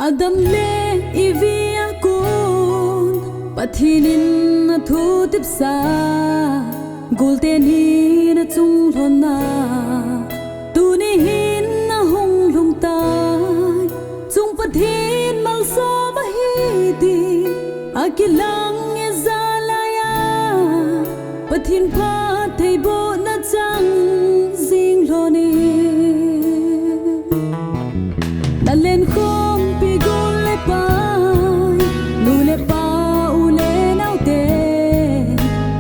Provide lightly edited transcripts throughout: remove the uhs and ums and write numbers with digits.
Adam le ivia kun pathinin na thu tip sa golden hi na chung thona tu ni hin na hong lung tai chung pathin mal so ma hi ti akilang e zalaya pathin pha thei bo na chang jing lo ni na len khom pi gol le pai nu le pa u le nau te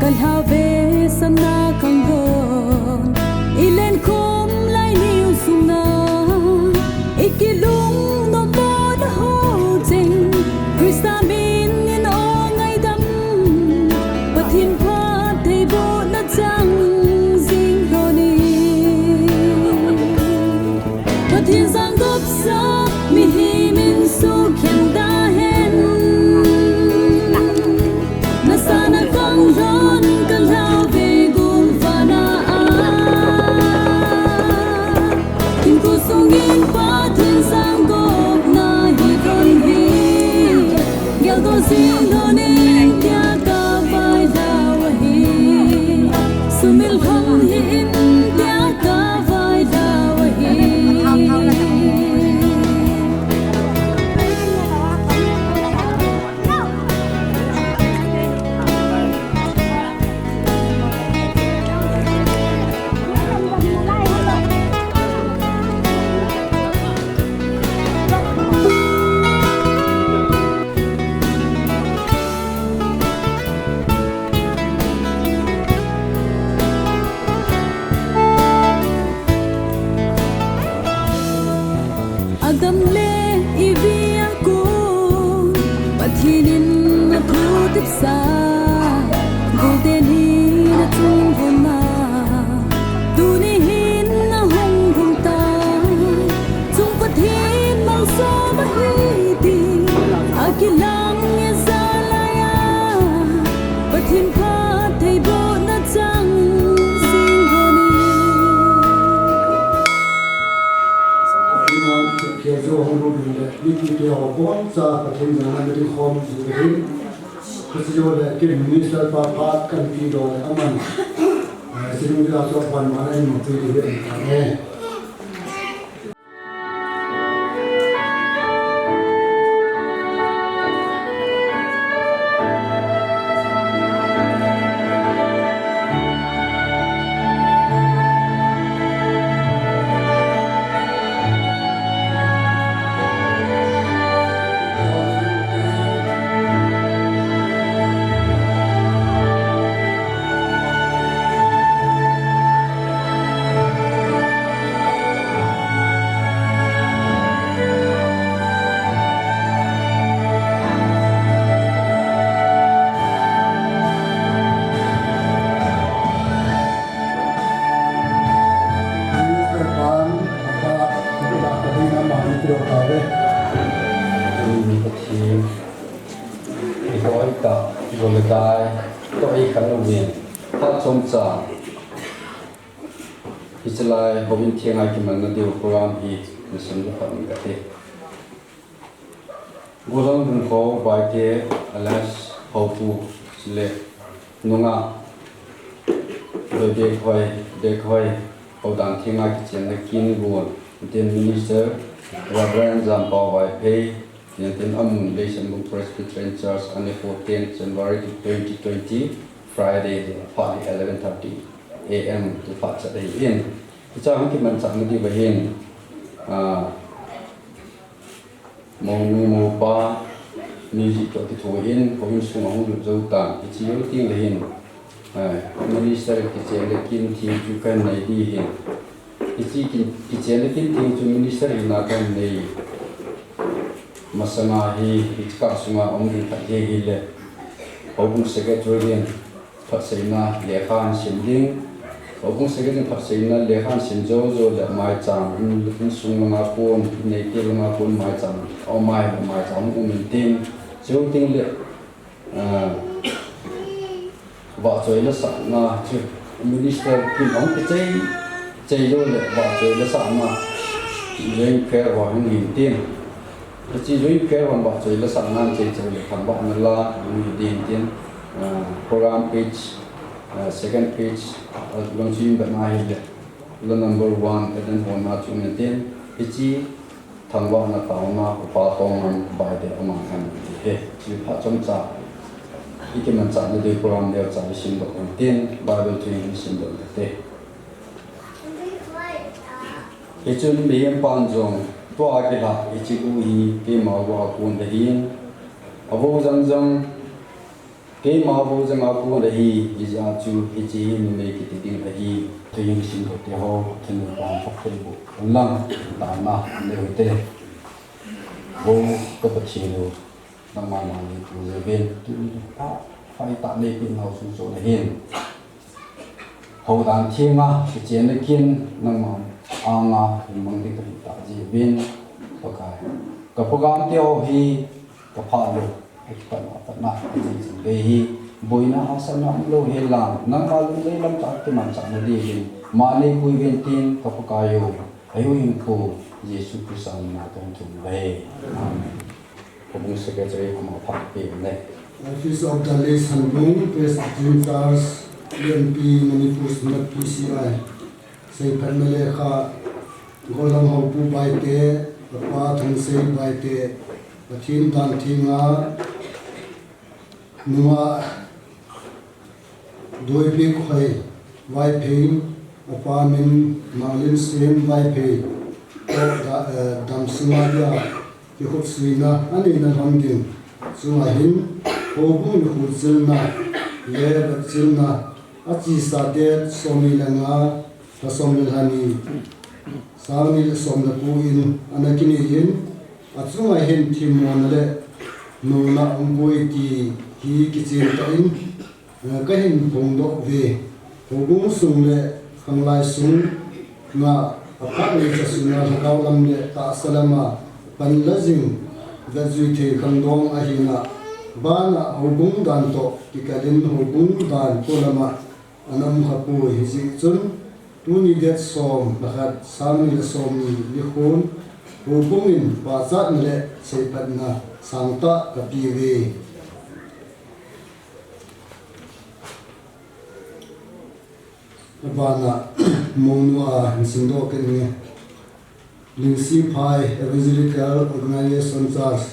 kal ha ve sam na kang gon i len khom lai niu sung na ikilung no mo na ho jing krista min in o ngai dam pathin pha thei bo na chang jing lo ni pathin sang gop sa mi hi min su khen da hen na sana kang ron kal lao ve gum fa na a in ko sung in pa thiên sang gop na hi kon hi gel do sin do ne kya ka vai da wa hi sumil hom hi in kya ka vai da wa hi Adam le ivia kun pathinin na thu tip sa golden hi na chung hona tu ni hin na hong hong ta chung pathin mal so ma hi ti akilang e zalaya pathin pha thei bo na chang sing honi Kia zo hong lu le ni ki ke ho bon sa ka thim na na ni khom zu ri ko si jo le ke minister pa pat kan pi do le aman sinu la so pan ma na ni tu ri le ne Islai hobin thiang ai kiman na diu program hi mission lu kham ga te gurang dun ko bai te alas hopu sile nunga de khoi hodang thiang ai chen na kin gun den minister Reverend Zampao Vai Pei tin amun Leisambung Presbyterian Church on the 14th January 2020 Friday 11:30 a.m. to Saturday in. Kita hangki mancang di bahin, mau pa music to tituin, kau semua orang jautan. Kecil ting bahin, minister kecil lekin ting juga naik dihin. Kecil lekin ting tu minister inakan naik masangahi ikak semua orang tak jahil. Kau sekretarian tak sena lekhan sending. Obung sekejap tak sena lekhan senjau le mai cam, sung langa pun, nekir langa pun mai cam, mai cam umintin, jauh ting le, waktu itu sama, minister kim orang kecil le waktu itu sama, yang kerja orang intin, chỉ rồi cái hoàn bảo chơi là sáng nay chơi chơi được thằng bạn là đi tiền program page second page long chim bạn ai là number 1 dan hon ma chung tiền chỉ thằng bạn là tao mà pa tong bài để mà ăn thì chỉ phát trong cha cái mình chọn được program đều chọn xin được tiền Bible training xin được thế cái chuyện bị em ban rong tua cái là cái chỉ có cái màu của cuốn đấy hin avo zang cái màu vô zang à cuốn đấy hi giờ chú cái chỉ mình mấy cái tiếng đấy thì những xin được thì họ thì mình làm phát triển bộ lăng đại mà đều thế vô có bất kỳ đâu nằm mà người viên tu phải tạo nên cái màu số số này hin hậu đàn thiên à cái chuyện này kiên nằm mà ang mang đi cái gì viên cái program tiêu hi cái phản đồ cái phần nặng cái gì về hi bồi na asan na lo hi lang nang malung lấy lam tak cái màn chẳng đi hi mà này vui viên tin cái pakayo ayo hin ko Yesu Christ na tong tung về Pabung Secretary kuma phát pi này Office of the Lay Sanbung President Charles UNP Manipur Smart PCI say Pamela kha golam ho pu bai te pa thang sei bai te pathin dan thinga nuwa doi pi khoi vai phein apa min malin sem vai phe da dam singa ya ki khop suina ani na hangin sunga hin ho bu ni khu zilna le ba zilna achi sa te somi langa ta somi hani Sāngil somna puin anakini yin atsunga hin timon le nuna umpoi ki kichin ta in ka hin pongdo ve hobung sung le khanglai sung nga apha le cha suna hakaw lam le ta salama panlazing vazui the khandong ahina bana hobung dan to kikalin hobung dan polama anam hapu hisi chun Tuni det som lahat sami le som ni likhun hubungin pasat le sepat na sangta kapiwe abana monua sindo kene lingsi phai evangelical organization charge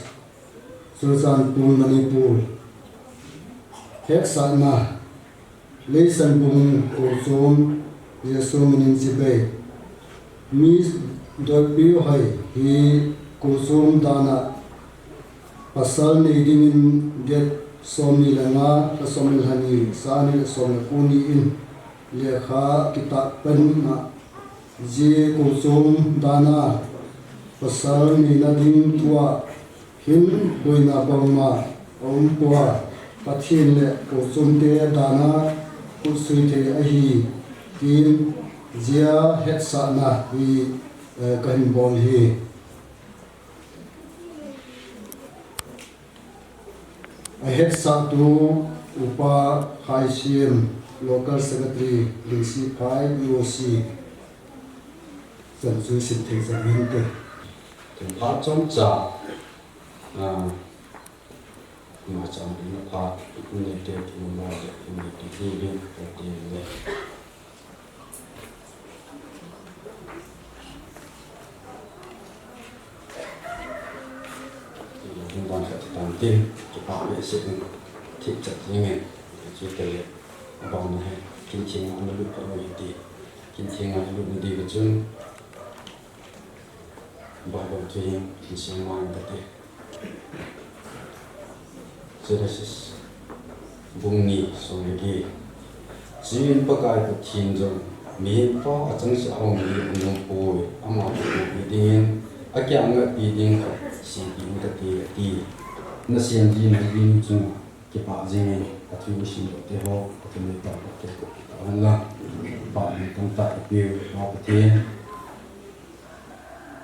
Sultan Pul Manipur heksana leisan bung ozon Yesu menin sibe mis dot bio hai hi kusum dana pasal ni dingin get somi langa ka somil hani sani somi kuni in lekha kitab pen na je kusum dana pasal ni na ding tua hin boina bangma om kwa pathin le kusum te dana kusui te ahi tin zia het sa na hi kan bol hi a het sa tu upa khai sim local secretary dc phai uoc san su sit thei sa hin te phát trong cha mà trong đi nó phát cũng như thế thì nó được cũng như thế đi đi này chúng ta sẽ tăng tin cho bảo vệ sự thị trật như này chỉ cần bằng này kinh chiến anh lúc có gì thì kinh chiến anh lúc đi với chúng bảo vệ cho anh kinh chiến mang cái gì Genesis bung ni so lagi jiin pakai ko thin jong mi pa achang sa hong ni no po ama ko bidin akya nga bidin ka si din ta ti na sian ji na bin chu ki pa jing athu sin do te ho ko me ta ko ko ala ba ni tam ta pi ma pa ti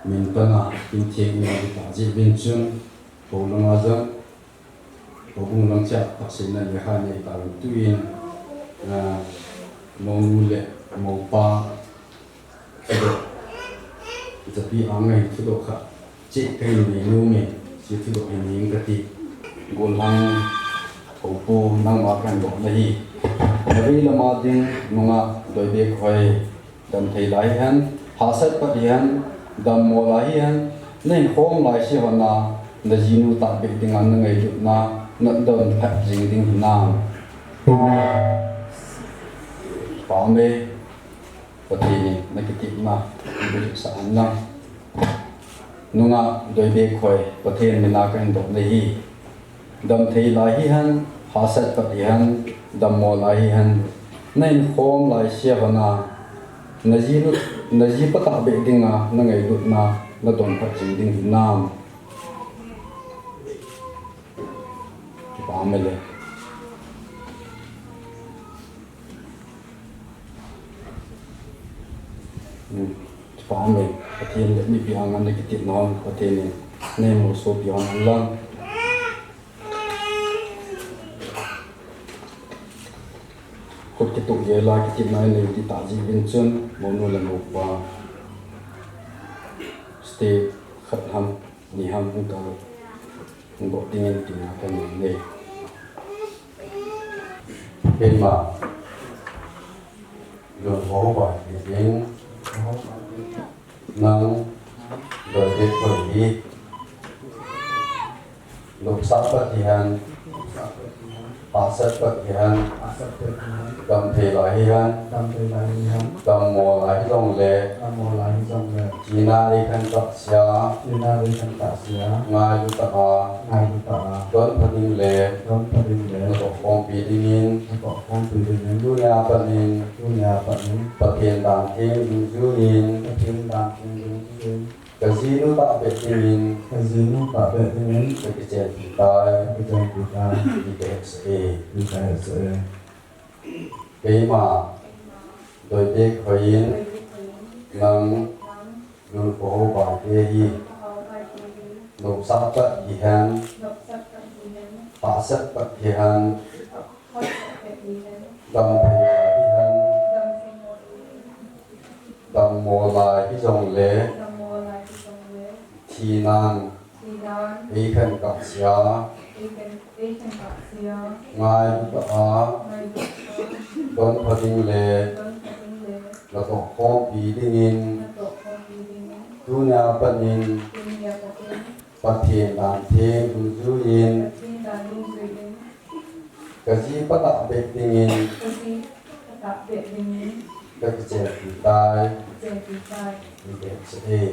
min pa na tin thing ni ta ji bin chung ko la ma jang Pabung lang siya kasi na lihan ay parang tuwin na mongule mongpa ito pi angay ito ka cik kayo ni numi chỉ thứ độ hình những cái gì gồm hàng thủ phu năng mà cần bộ này vì là mà tiếng nông đôi biết hỏi đầm thầy lại hắn hạ sát bắt hắn đầm mồ lại hắn nên không lại sẽ hoàn na là gì nu tạm biệt tiếng anh ngày lúc na nợ đầm phải dình tiếng nam phá mê và thì nó cái tiệm mà bị sản năng nunga đôi biết hỏi và thì mình là cái độ này đầm thầy lại hắn hạ sát bắt hắn đầm mồ lại hắn nên không lại sẽ hoàn na Naji pata be dinga na ngai lut na na don phat jing ding nam ki pa mele ki pa me patien le mi bi angan le ki ti non patien ne mo so bi angan lang kut ki tu ye la ki ti nai le ti ta ji bin chun mo no la mo pa stay khat ham ni ham mu ka bo ting ti na ka ni ne bên mà đường phố và tiếng năng đời đẹp bởi đi lục sát bất hiền bát sát bất hiền cầm thể lại hiền cầm mồ lại dòng lệ chỉ na đi khăn tạc xia ngài lu tạ tuấn thân hình lệ nó có phong bì đi nhìn du nhà bận hình bật hiện đàn thêm du du nhìn cái gì nó tạo biệt đi nhìn cái chuyện thì tai đi cái sẽ cái mà đôi bên khởi yên năng luôn có bảo vệ hi nộp sát bất hiền phá sát bất hiền đầm thầy hiền đầm mồ lại cái dòng lệ thì nan ý khẩn cặp xia ngài bả đón phật đình lệ là tổ phong bì đi nhìn tu nhà bận nhìn bát thiền đàn thêm du du nhìn cái gì bắt đạo biệt đi nhìn cái chuyện thì tai thì đẹp sẽ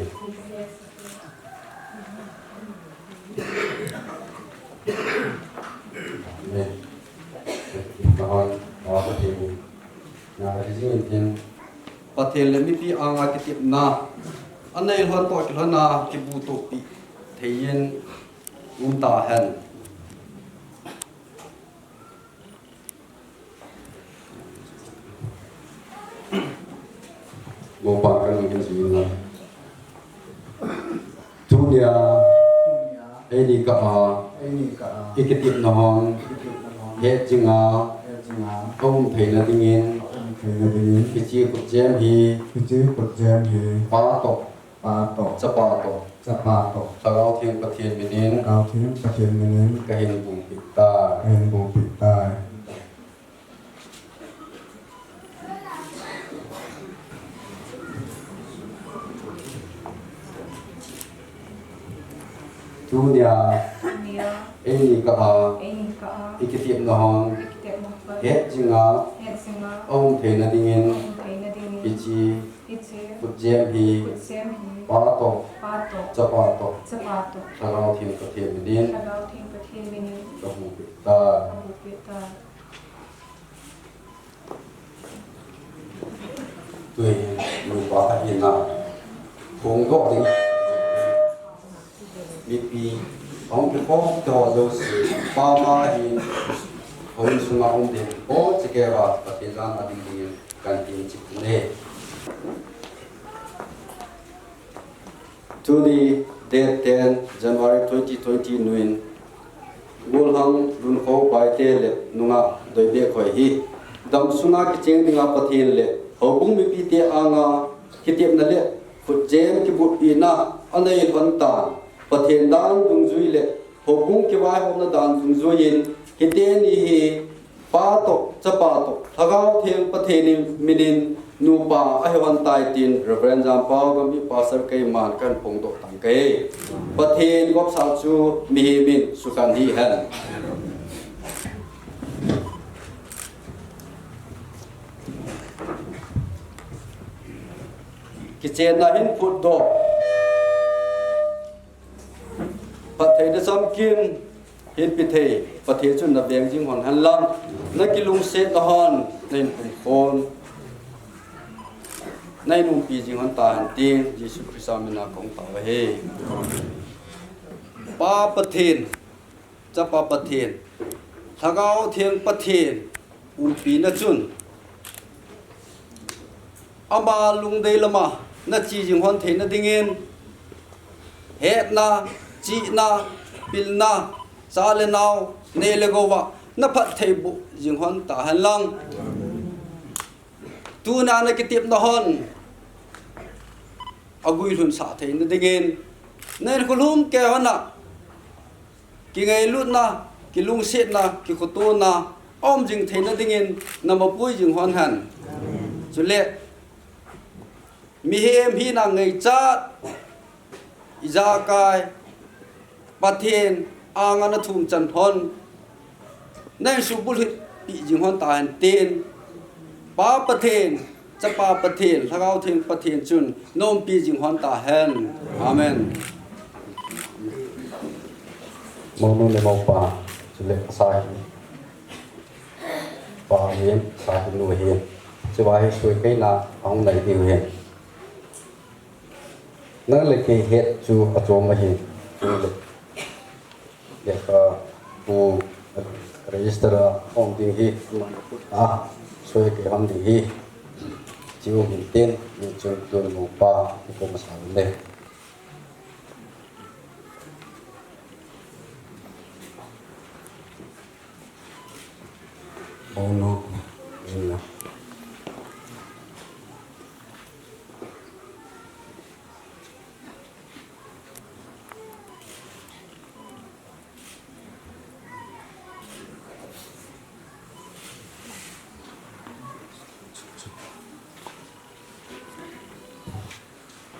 nên nó có thể nhà cái gì nhìn bắt thiền lên mi ang cái tiệm na anh này hoàn toàn cái na cái bút tổ bị thể hiện un ta hen một bạn cái cái gì na tu dia ini ka cái tiệm nó hết chừng ông thầy là tiếng Anh cái chi của jam hi ba tổ sa pa tổ thao thiên bát thiên minin cái hình bùng bị ta tu dia ini ka cái tiệm nó hết chừng ông thầy là tiếng Anh cái chi của jam hi ba tổ sa pa tổ thao thiên bát thiên minin cái bùng bị ta tuổi mình quá hiện nào không có tiếng vì ông cái có cho đâu ba ma thì ông xuống ông thì có cái vào và thời gian là đi cần tiền chịu này today date 10 January 2029 ngul hang run kho bai te le nunga doi be khoi hi dam sunga ki cheng dinga pathin le hobung mi pi te anga kitep na le phut jem ki but ina anei thon ta ประเทศด้านดุงจุยเละหกกุ้งเกี่ยวกับหน้าด้านดุงจุยินฮิตเตนี่เฮป้าตกจะป้าตกถ้าเขาเทียงประเทศนี้มินินนูป้าไอ้วันตายตินเรเฟรนจามป้าก็มีภาษาเกยมันกันพงตกตังเกยประเทศก็สาวจูมีเฮมินสุขันฮีเฮนกิจเจนหินพุดโดประเทศซ้ำกินหินพิเทประเทศจุนนับเบียงจิงหอนหันลังนักกิลุงเซตฮอนในปุ่มโคนในนุ่มปีจิงหอนตาหันตีนยิสุคริสต์มินาของตาเฮป้าประเทศจะป้าประเทศถ้าเขาเทียงประเทศปีนัจุนอามาลุงเดลมานัดจีจิงหอนเทนนัดดิเงินเฮ็ดนาจีนาปิลนาซาเลนาวเนเลโกวะนับพัดเทบุจิงหอนตาหันลังตูนานักเตียบนะฮอนอากุยลุนสาเทนนัดดิเงินเนรคุลุมแกฮอนนะกิไงลุนนะกิลุงเสดนะกิขตูนะอ้อมจิงเทนนัดดิเงินนำมาปุยจิงหอนหันจุเล่มีเฮมพี่นางไงจัดอิจากายประเทศอางานทุมจันทนในสุบุลิปีจิงฮอนตาหันเตนป้าประเทศจะป้าประเทศถ้าเขาถึงประเทศจุนโน้มปีจิงฮอนตาหันอาเมนมองนู่นเลยมองป่าจุเล็กสายป่าเห็นสายหนูเห็นจะว่าให้ช่วยกันนะเอาไหนดีเห็นนั่นเลยคือเหตุจูอารมณ์มาเห็นจูเลยเด็กก็ปูรีจิสเตอร์องดิ้งฮีช่วยกันทำดิ้งฮีจิวมินเต้นมีจุดตัวหมูป่าที่ผมมาสอนเลยโอ้โนนี่นะ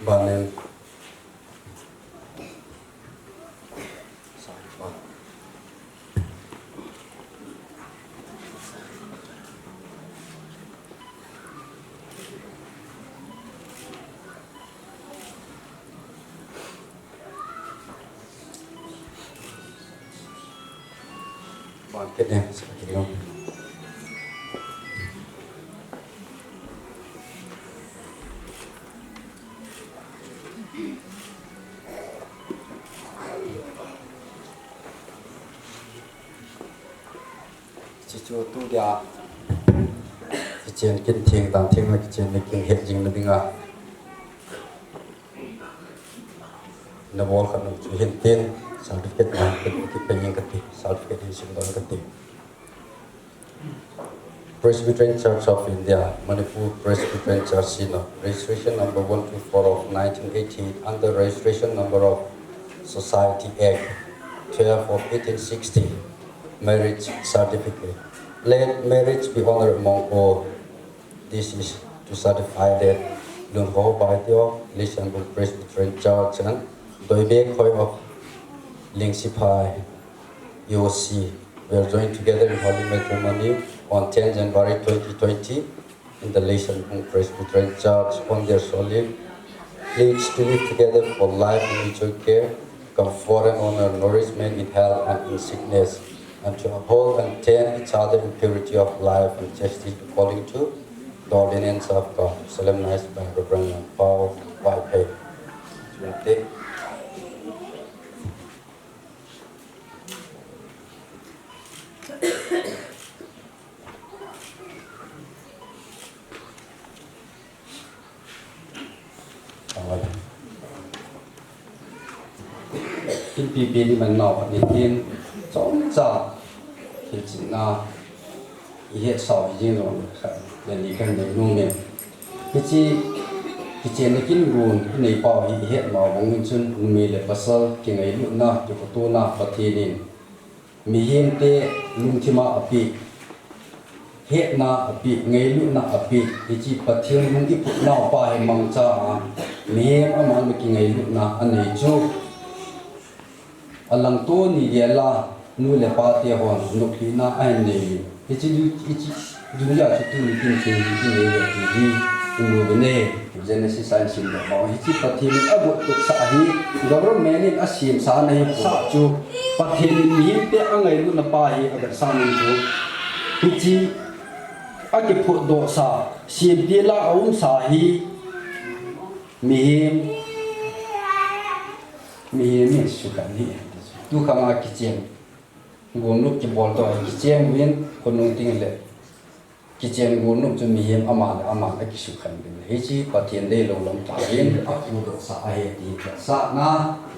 บ้านนี้บ้านเก็ดเนี่ยสักทีนึงจู่ๆตู้เดียวกิจเจนกินเทียงตามเทียงมากิจเจนในกินเห็ดจริงนะบิงอ่ะนบอลขนมจุเห็นเต้นสารพิษนะเป็นยังกติสารพิษที่สุดแล้วกติ Presbyterian Church of India, Manipur Presbyterian Church, registration number 124 of 1988 under registration number of Society Act 12 of 1860, marriage certificate. Let marriage be honored among all. This is to certify that Lung Ho Bai Teo, Lisanbul Presbyterian Church, and Doi Bek Hoi of Ling Sipai, UOC, were joined together in holy matrimony on 10 January 2020 in the Lisanbul Presbyterian Church on their solemn pledge to live together for life in mutual care, comfort and honor, nourishment in health and in sickness, and to uphold and tend each other in purity of life and chastity according to the ordinance of God, solemnized by Reverend Paul Whitehead. In PP ni man nọ đi tin chống trả thì chỉ na hiện sau gì rồi nên đi cần để nuôi mình cái chi ki chen na kin gun nei pa hi het ma wong in chun mi le pasal ki ngai lu na ki ko tu na pathinin mi him te lung thima api het na api ngai lu na api ki chi pathian lung ki pu na pa he mang cha mi him aman ki ngai lu na anei chu alang to ni ye la nu le pa te hon nuk li na ai nei ki chi dunia chu tu ni tin chen ni nei le ti ulu bene Genesis sign sim da ba hi chi pathin abu tu sa hi government in asim sa nei pu chu pathin ni te angai lu na pa hi agar sa ni chu hi chi ake phu do sa sim ti la aum sa hi mi su kan ni tu khama ki chen gom lu ki bol to ki chen win konung ting le ki chen gu nu chu mi hem ama ki su khan bin he chi pathian de lo lam ta yin a ku do sa a he ti sa na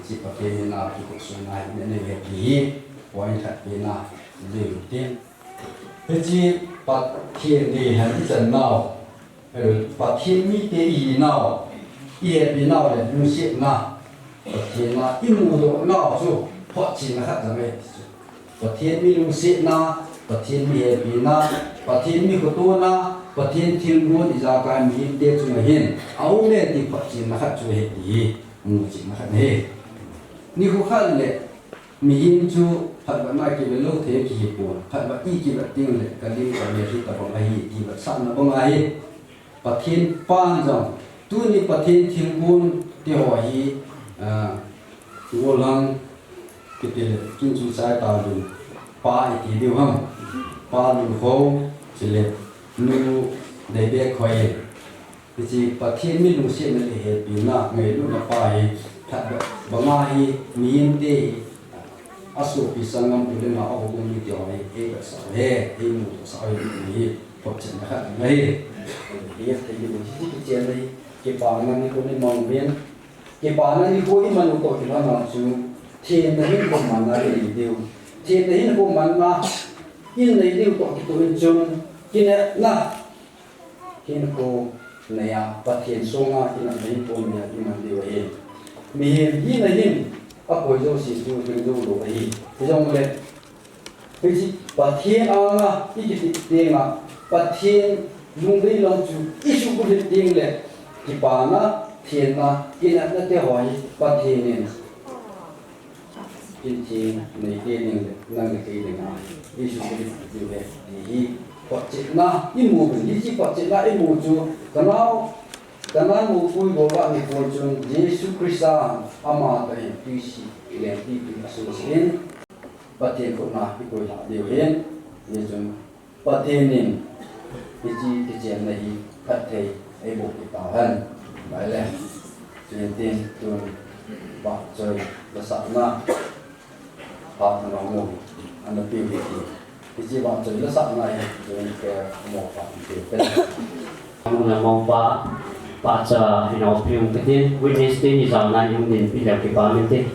chi pathian na ki ku su na ne ne he ti point that bi na le lu tin he chi pathian de han chan nao pathian mi te yi nao ye bi nao le lu shi na pathian na i mu do nao chu pho chi na khat da me pathian mi lu shi na pathian mi he bi na pathian mi ko to na pathian thil gon iza ka mi te chu na hin au le ti pathian na khat chu he ti mu chi na khat he ni ko khal le mi hin chu phat ba na ki lo the ki pu phat ba i ki ba ting le ka li ka le ri ta ba hi ti ba sa na ba ngai pathian pan jang tu ni pathian thil gon te ho hi ngolang ki te kin chu sai ta lu pa i ti diu ham pa lu ho chile nu de be khoi ji pathian mi lu se na le he pi na ngai lu na pa hi that ba ma hi mi in te asu pi sangam pu le na a ho mi ti ho e ba sa he e mu sa ai ni pop chen na khat ngai ye te ni ji ti chen nei ke pa na ni ko ni mong bien ke pa na ni ko i manu to ki na chu thiên na hin ko man na le diu thiên na hin ko man na in nei diu to ki to in chung kin na kin ko na ya pathian songa kin na nei ko na kin na diu he mi hin hi na hin a ko jo si tu tu do lo hi jong le pe ji pathian anga ki ki te nga pathian lung dei long chu i su ko ding le ki pa na thiên na kin na te hoi pathian ni in chi nei ke ning nang ke ning a isu ko di ve hi ko chi na i mu bi chi ko chi na i mu chu kana mu pui go ba ni ko chung Jesu Krista ama ta hi ti si le ti pi asu sin pathian ko na i ko la de hen ye chung pathian nin chi ti chen na hi khat thei ai bo ki ta han bai le chen tin tu ba chơi la sa na pa na mo ana pi pi ti ji ba chơi la sa na ye chen ke mo pa ti pe na mong pa cha piung tin witness tin ni zang na yung din pi la ki pa min tin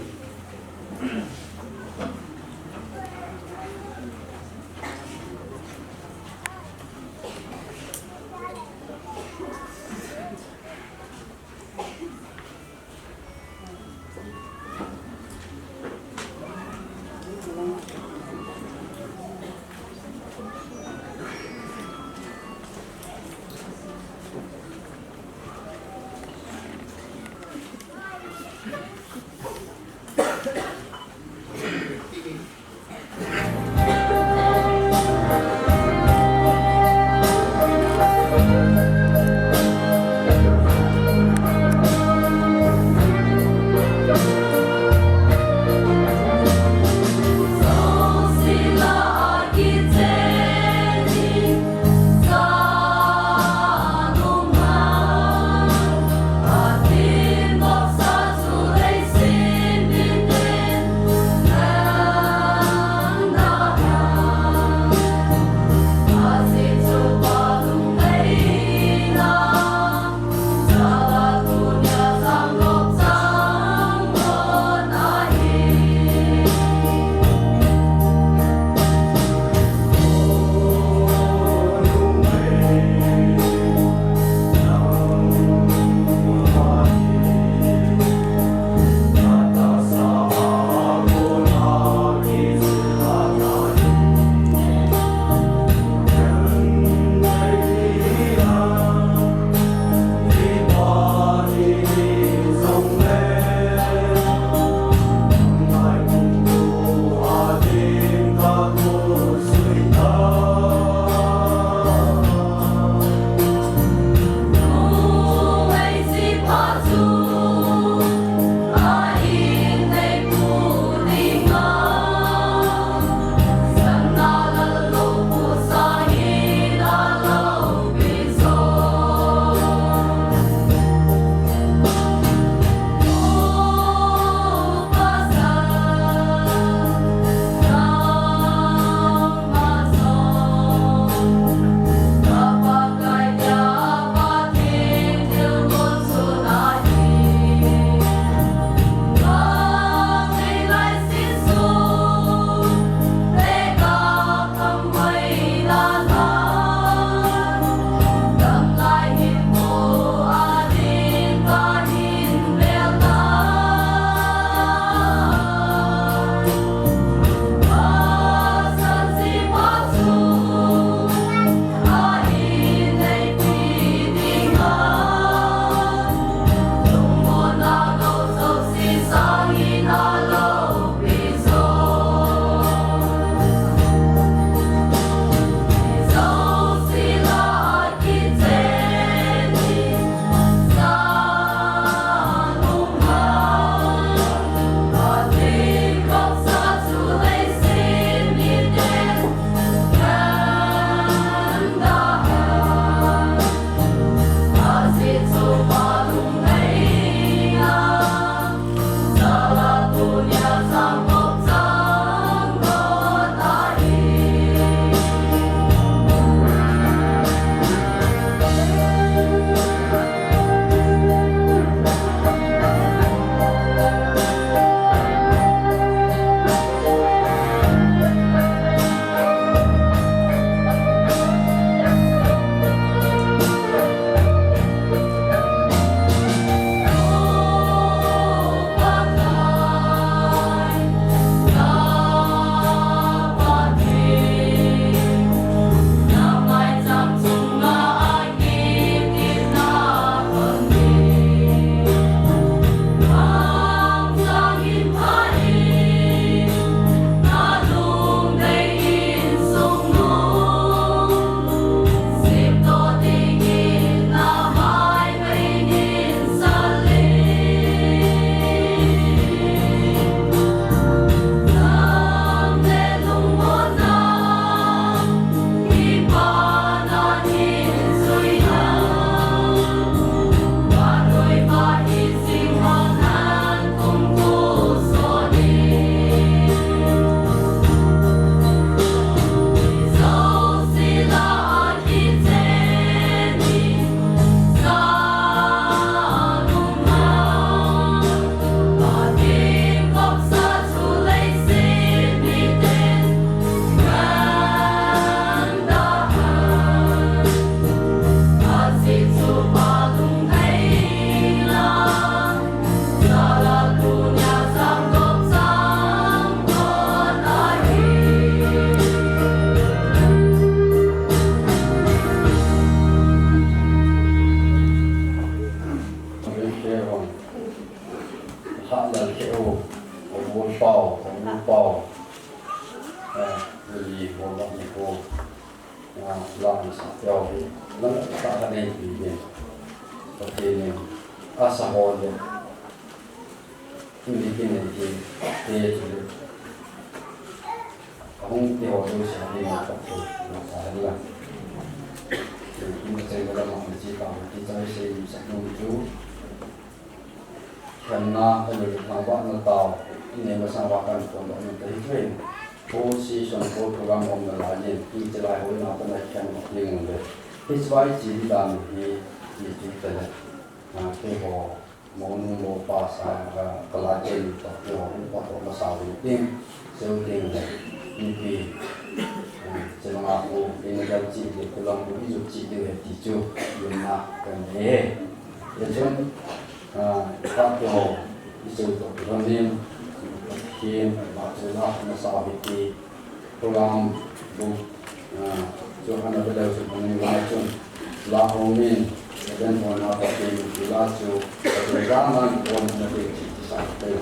beli bola itu lahan jauh lalu tak ada yang beli seperti ini asa boleh ini itu kamu tiada usaha ini apa tu masalah lah ini saya kalau masih tahu kita saya bisa menuju karena ada tambahan tahu ini bersamakan untuk menteri position program om lain di jalan ini apa nak kan yang ada sesuai jadi dan di kita nah kita mau nunggu pas pelajaran tapi orang untuk masalah ini sesuatu ini jangan aku ini kalau jadi pulang budi jadi tidur rumah kan jadi kalau itu orang Kim maksudnya masalah itu program bu Johanna beliau sebenarnya macam lahomin dan mana tapi belajar programan orang nanti sampai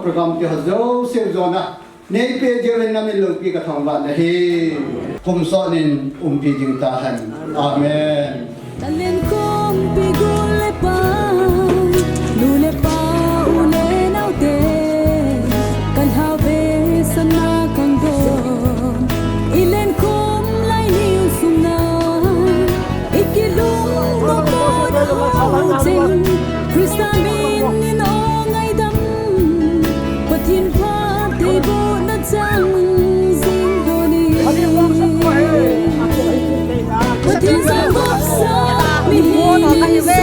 program ti hazo se zona nei pe je na me lo pi ka thong ba na hi kum so nin pi jing ta han amen Talen kom pigule pa lule pa ule nau te kan have sana kan do ilen kom lai niu sumna ikilung no po da jing Kristamin in ongai dam patin pa te bo na chang zing do ni patin sa sa mi mo ka hive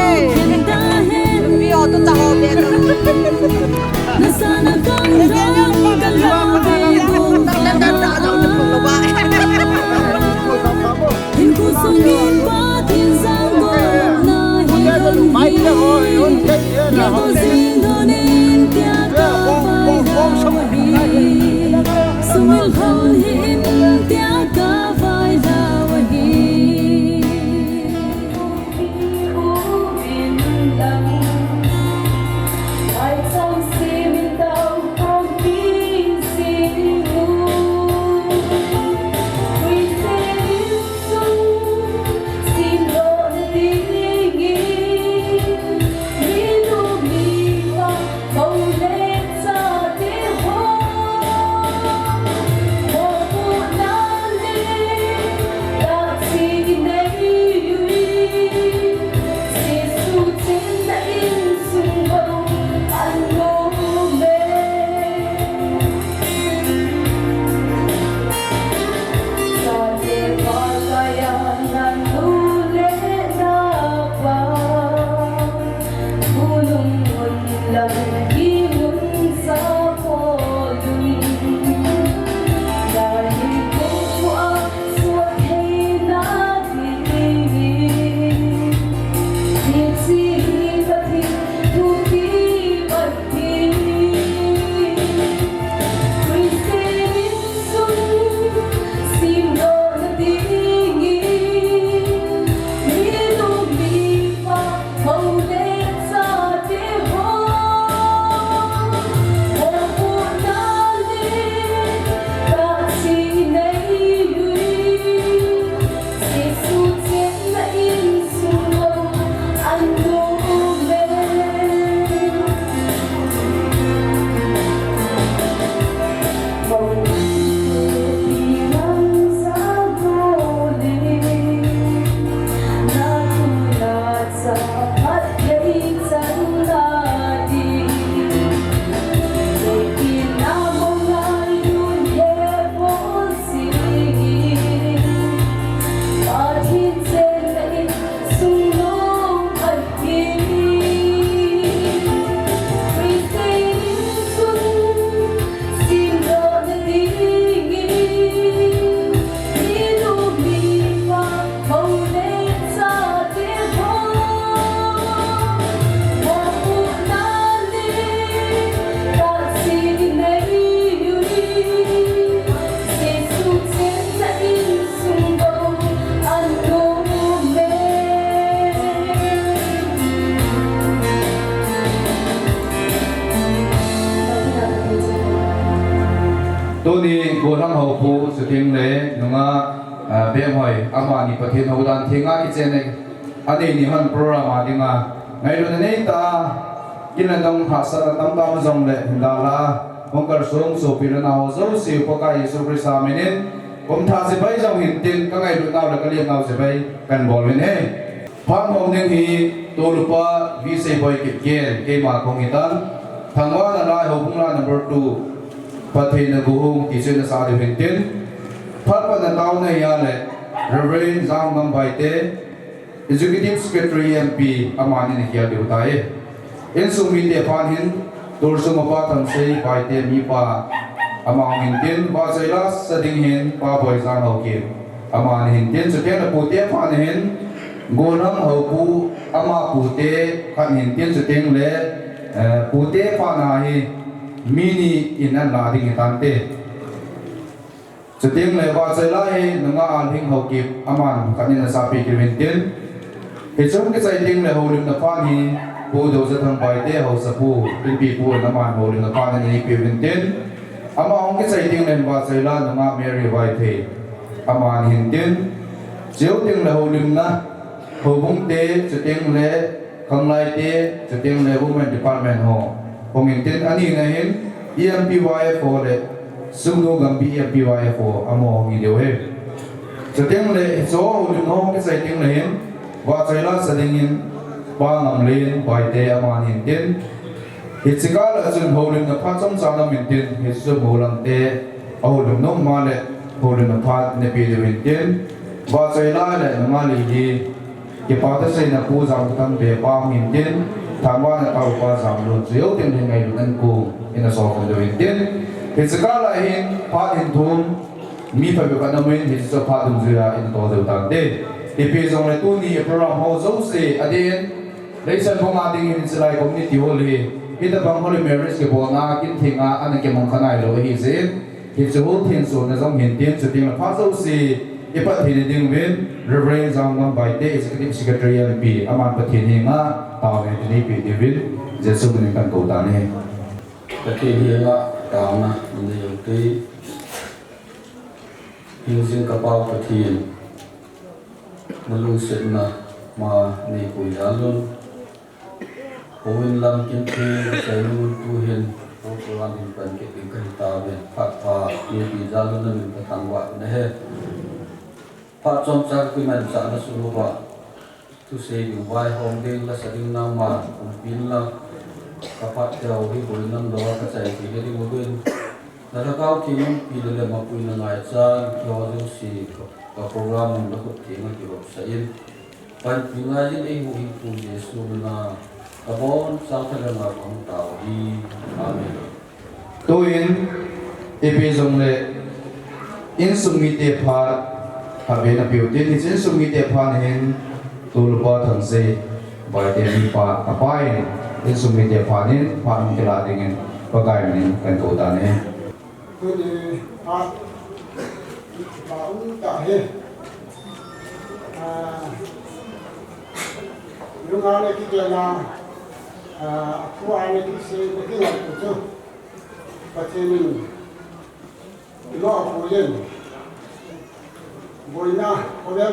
mi o to ta ho be na sana kang dong ka la be na da da da lo ba in ku sung bin pa tin sang bo na hi mai le ho yon ke na ho zing do nin tia ka vai sumil khol him tia ka vai la wa hi Lights tôi đi buồn lắm hậu phụ sự tiếng lệ đúng không bé hỏi ama ni pathin hậu đàn thiên nga cái này anh ấy ni han program đi mà ngày luôn này ta cái lần đông hạ sa tam tam dòng lệ hình đà la mong cả xuống số phi nào dấu siêu qua cái số phi sa mìnhผมทาสิไปเจ้าหินตินก็ไงดูเงาแล้วก็เรียกเงาสิไปกันบอลเลยเนี่ยพังของหนึ่งฮีตัวลูกป้าวิเศษบอยเก็บเกณฑ์เกมาของหิตันทางว่านาลายหงลา number 2ประเทศนกูฮงที่เชนสาดิหินตินพัดปันดาวในยาเลยเรเวนจางมังไบเต executive secretary MP อามานินเฮียเดียวตายเอ็นสุมิเตพานหินตัวสมบัติทั้งสี่ไบเตมีป้าamang hintin ba zaila sading hin pa boy zang ho kim aman hintin suten pute phan hin gonam ho pu ama pute khan hintin suten le pute phana hi mini inan la ding tante suten le ba zaila hi nanga an hing ho kim aman kanin sa pi ki hintin he chom ke sai ding le ho lim na phan hi pu do za thang bai te ho sa pu pin pi pu na man ho lim na phan ni pi hintin ama ong cái sai tiếng lên và sai la nanga Mary White ama hin tin chiếu tiếng là hồ lim na hồ bung te cho tiếng lệ không lai te cho tiếng lệ women department ho hong hin tin ani na hin EMPYFO lệ sung no gam EMPYFO amo hong điều he cho tiếng lệ số hồ lim ho cái sai tiếng là hin và sai la sa ding hin ba ngam lên White ama hin tin hiện sự cả là chuyện hồ linh phát trong sáng năm miền tiền hiện sự hồ lăng tê hồ linh nông mà lệ hồ linh phát nề bì miền tiền và xây lại lệ nó mà lì gì cái bao tất xây là khu rằng thằng bè bao miền tiền tham quan là tàu qua rằng luôn diếu tiền hiện ngày luôn ăn cùng in là sổ phần miền tiền hiện sự cả là hiện phát hiện thôn mi phải bị bắt nằm hiện sự phát đúng dưới in tổ đầu tàng tê thì bây giờ này tôi đi program hồ dấu gì ở đây lấy sân phong an định hiện sự lại cũng như tiểu lì kita bang holy marriage ke bona kin thinga an ke mong khanai lo hi zin hi chu thin su na jong hin tin chu ting la pha zo si ipa thin ding win reverend jang ngam bai te executive secretary MP aman pathin hi nga taw ne ni pi divin jesu ni kan ko ta ne pathin hi nga taw na ni yo ti hin sin ka pau pathin malu sit na ma ni ku ya lun Hồn lâm kim thi sai luôn tu hiền hỗ trợ làm hình phần cái tình cảnh ta về phát hòa như bị ra luôn là mình phải thằng vợ này phát trong trang khi mình trả nó số vợ tu xây dựng vai hồn đen là sẽ đinh nam mà cũng pin là các phát theo cái buổi năm đó các chạy thì cái đi một bên là nó cao thì mình pin là mà pin là ngày trang cho những gì các program nó có thể mà kiểu sẽ in phần pin là những cái mô hình của Giêsu là Abon sang thằng nào cũng tàu đi amen. Tôi in episode lệ in sumi te pha habe na biểu tin in sumi te pha hin tulpa thang se bai te mi pa apai in sumi te pha nin pha am te la ding pagai nin kan to ta ne tôi đi hát bảo cả hết lúc nào này cái là aku ada kisi begini tu, macam ni, lo aku jen, boleh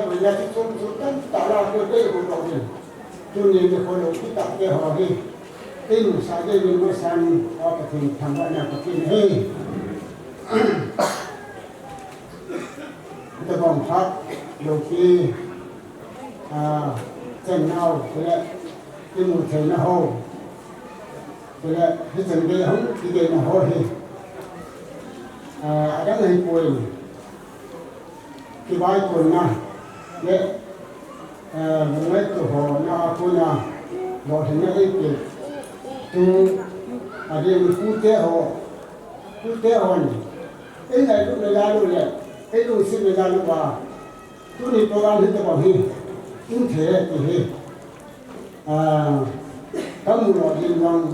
boleh tu sultan tak lah tu dia boleh jen, tu ni dia kalau kita dia hari, ini saja ni macam apa tu tanggalnya macam ni, kita bangsa, loki, jenau, dia, ini jenau. Thì là cái chuyện đây không cái gì mà hỏi đó là quên cái bài quên na để mấy cái họ na quên na bỏ thành cái gì tu ở đây mình phút thế họ này cái này lúc này ra luôn này cái lúc xin này ra luôn và tu đi program hết tất hi tu thế thì hi các mùa đó đi ngang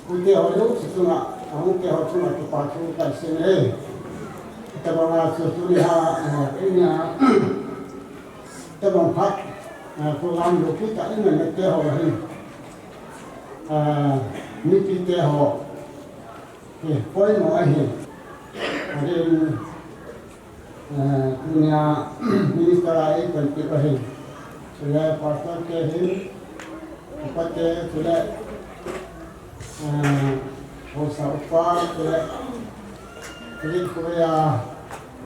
Kundi orang itu sesuatu, orang ke orang cuma terpacu kasih ni. Kita bawa sesuatu ini, kita bawa program lokal kita ini nak ke orang ini, ni kita orang, poin mana ini. Ada punya minister lain penting sudah pasal ke ini, apa ke sudah usaha apa sudah jadi Korea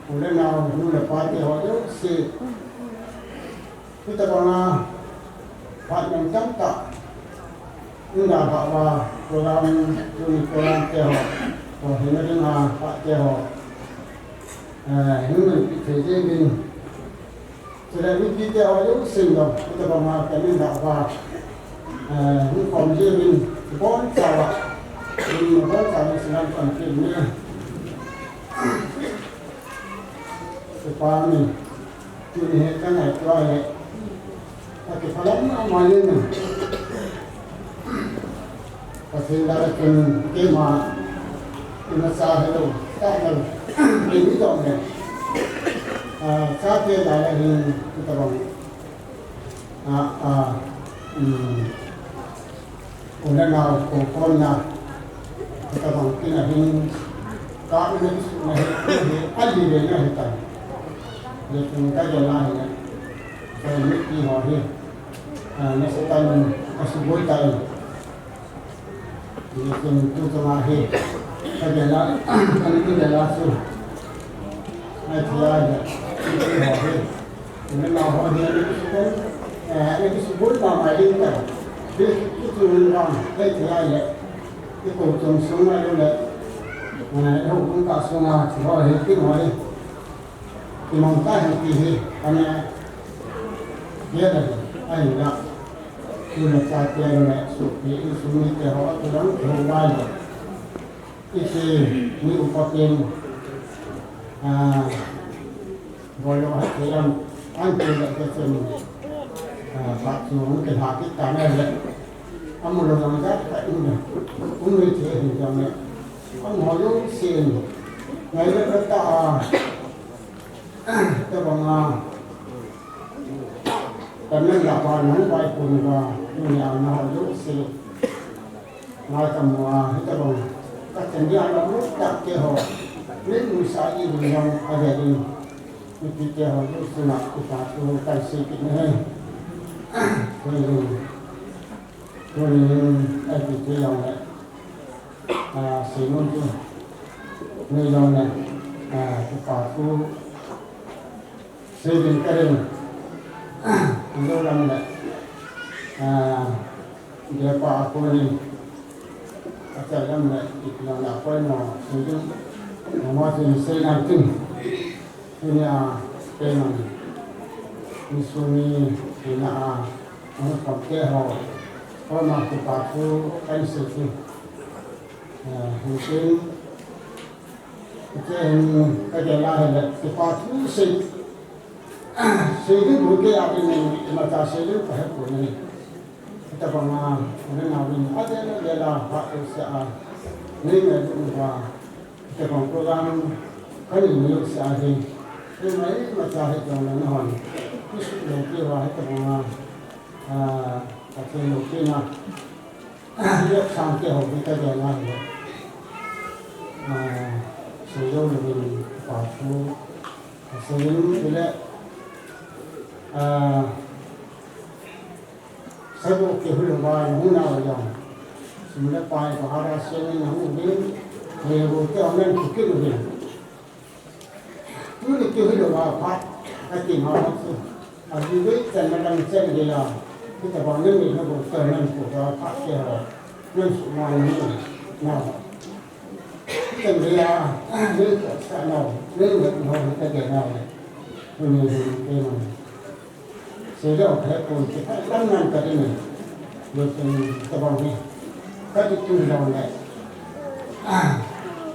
boleh nak dulu lepas dia hojo si kita bangga part yang cantik enggak bawa program program teh oh ini dengan pak teh ini kerja ini sudah ini kita hojo singgah kita bangga kami enggak bawa ini komisi ini bon sawa ini bon sawa senang konflik ni supaya ni ini kan itu ada tapi kalau amalnya ni pasal dah kan kema sah itu tak ada ini dong ni sahaja dah ini kita bang udah nak kokornya kita bang kena ini kami ni semua ini adi dia kita lekin kita jalan ni saya ni hari nesetan asbul tay lekin tu terakhir kita jalan kami jalan su ay tiada ini hari ini nak hari ni sebut nama ini itu orang ay tiada itu semua itu hukum tak semua cuma itu hari kita henti karena dia dah ay nak sudah catat nak supi sumi terhad dalam rumah itu ni upatin boleh dalam anjur macam batu mungkin hati tanah le amul orang dah ini umur itu jamnya amul sen ngai kata terbang karena lapangan baik pun dunia nak sih ngai semua itu bang kacang dia ada tak kehor ni musai yang ada di kita harus nak kita tu kasih kita ini itu yang senun tu ni yang kita tu saving kering itu orang dia apa ni macam mana iklan apa ni mungkin masih saya nanti ini penan misuni ini orang pakai orang kita tu kan sih mungkin kerja lain kita tu sehingga bukan apa ni macam sehingga apa pun ni kita pernah orang ada adalah hak usaha ni ada kita program kali ni usaha ini macam itu orang nak mesti lebih wah kita pernah macam mungkin dia sampai hobi kita jalan sehingga lebih pasu sehingga bila sebab kehuluan huna yang semula pai bahara seni namu bin merupakan orang fikir bin tu kehuluan pat hati mahu tu adibai jangan cari dia kita bangun ni nak buat orang kita pat dia orang semua ni nah kita dia ni sana ni nak kita dia ni sehingga pun kita tangan tadi ni, bukan terbawa ni, tadi tu jalan ni.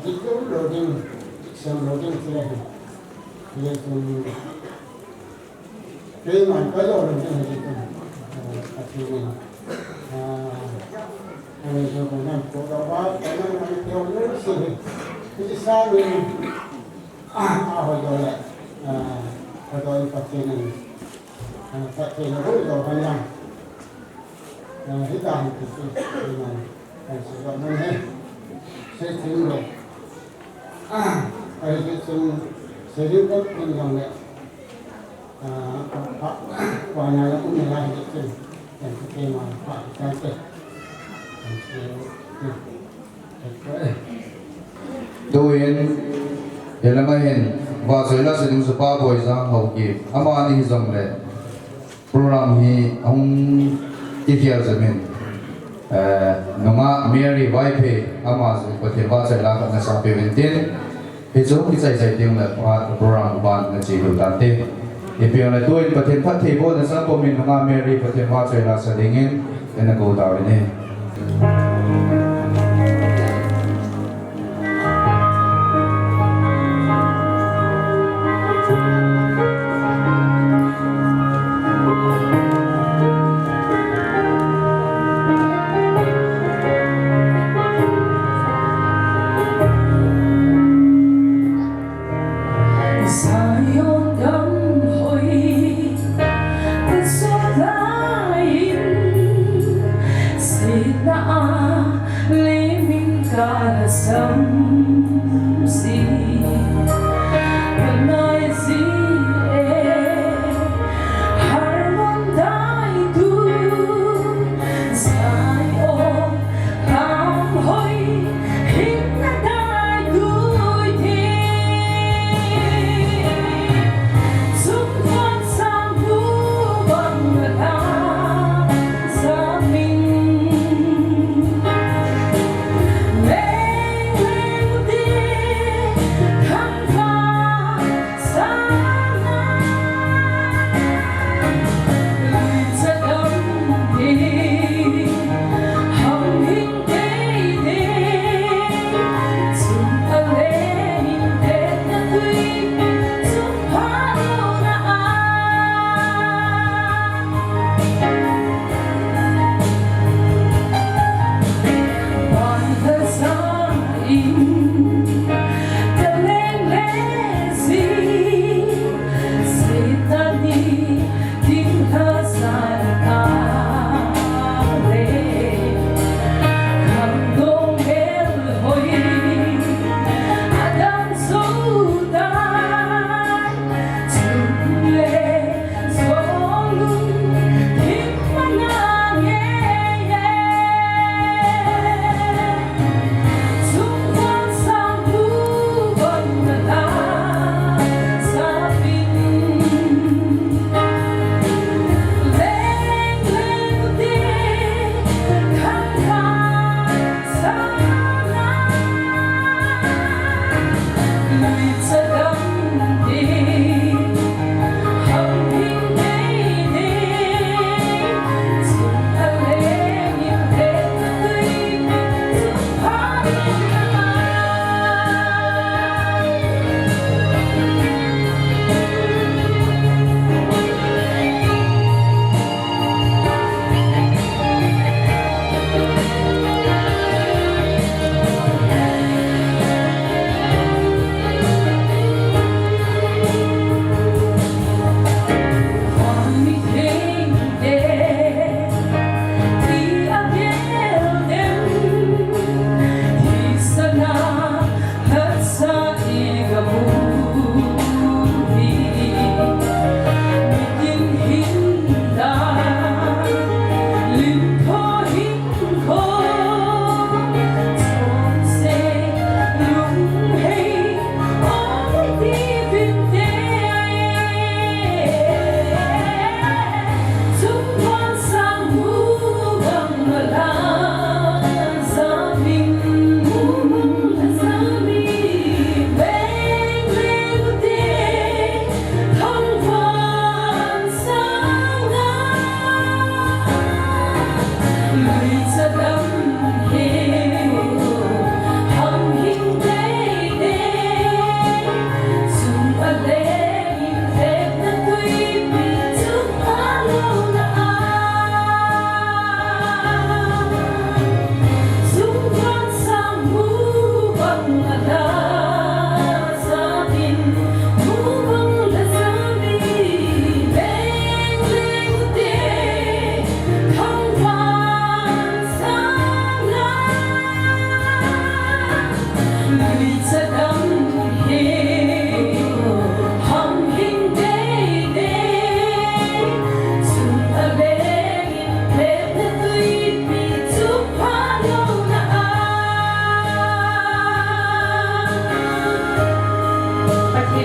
Jika loading, sem loading sini, dia tu, memang kalau loading itu, tapi ni, ini juga nak kodokan, kerana kita orang sini, kita selalu, apa jalan, kodokan pasti ni. Tapi lalu kalau banyak hitam itu dengan sebab mana saya tengok ai cái sering kan yang le pak wanya yang punya lah itu yang kita mah pak kata doin elamain wa soila sedung sepa boy sang hoki amani zong le program hi ong tihial zamin nonga Mary wife ama zu pathe ba soila ka na sa peventin he zo ki sai sai ting la program ban na chi lu tan te e pe la doin pathe phat the bo na sa po min nonga Mary pathe ba soila sa dingin ena go ta ne Hãy subscribe cho kênh Ghiền Mì Gõ để không bỏ lỡ những video hấp dẫn.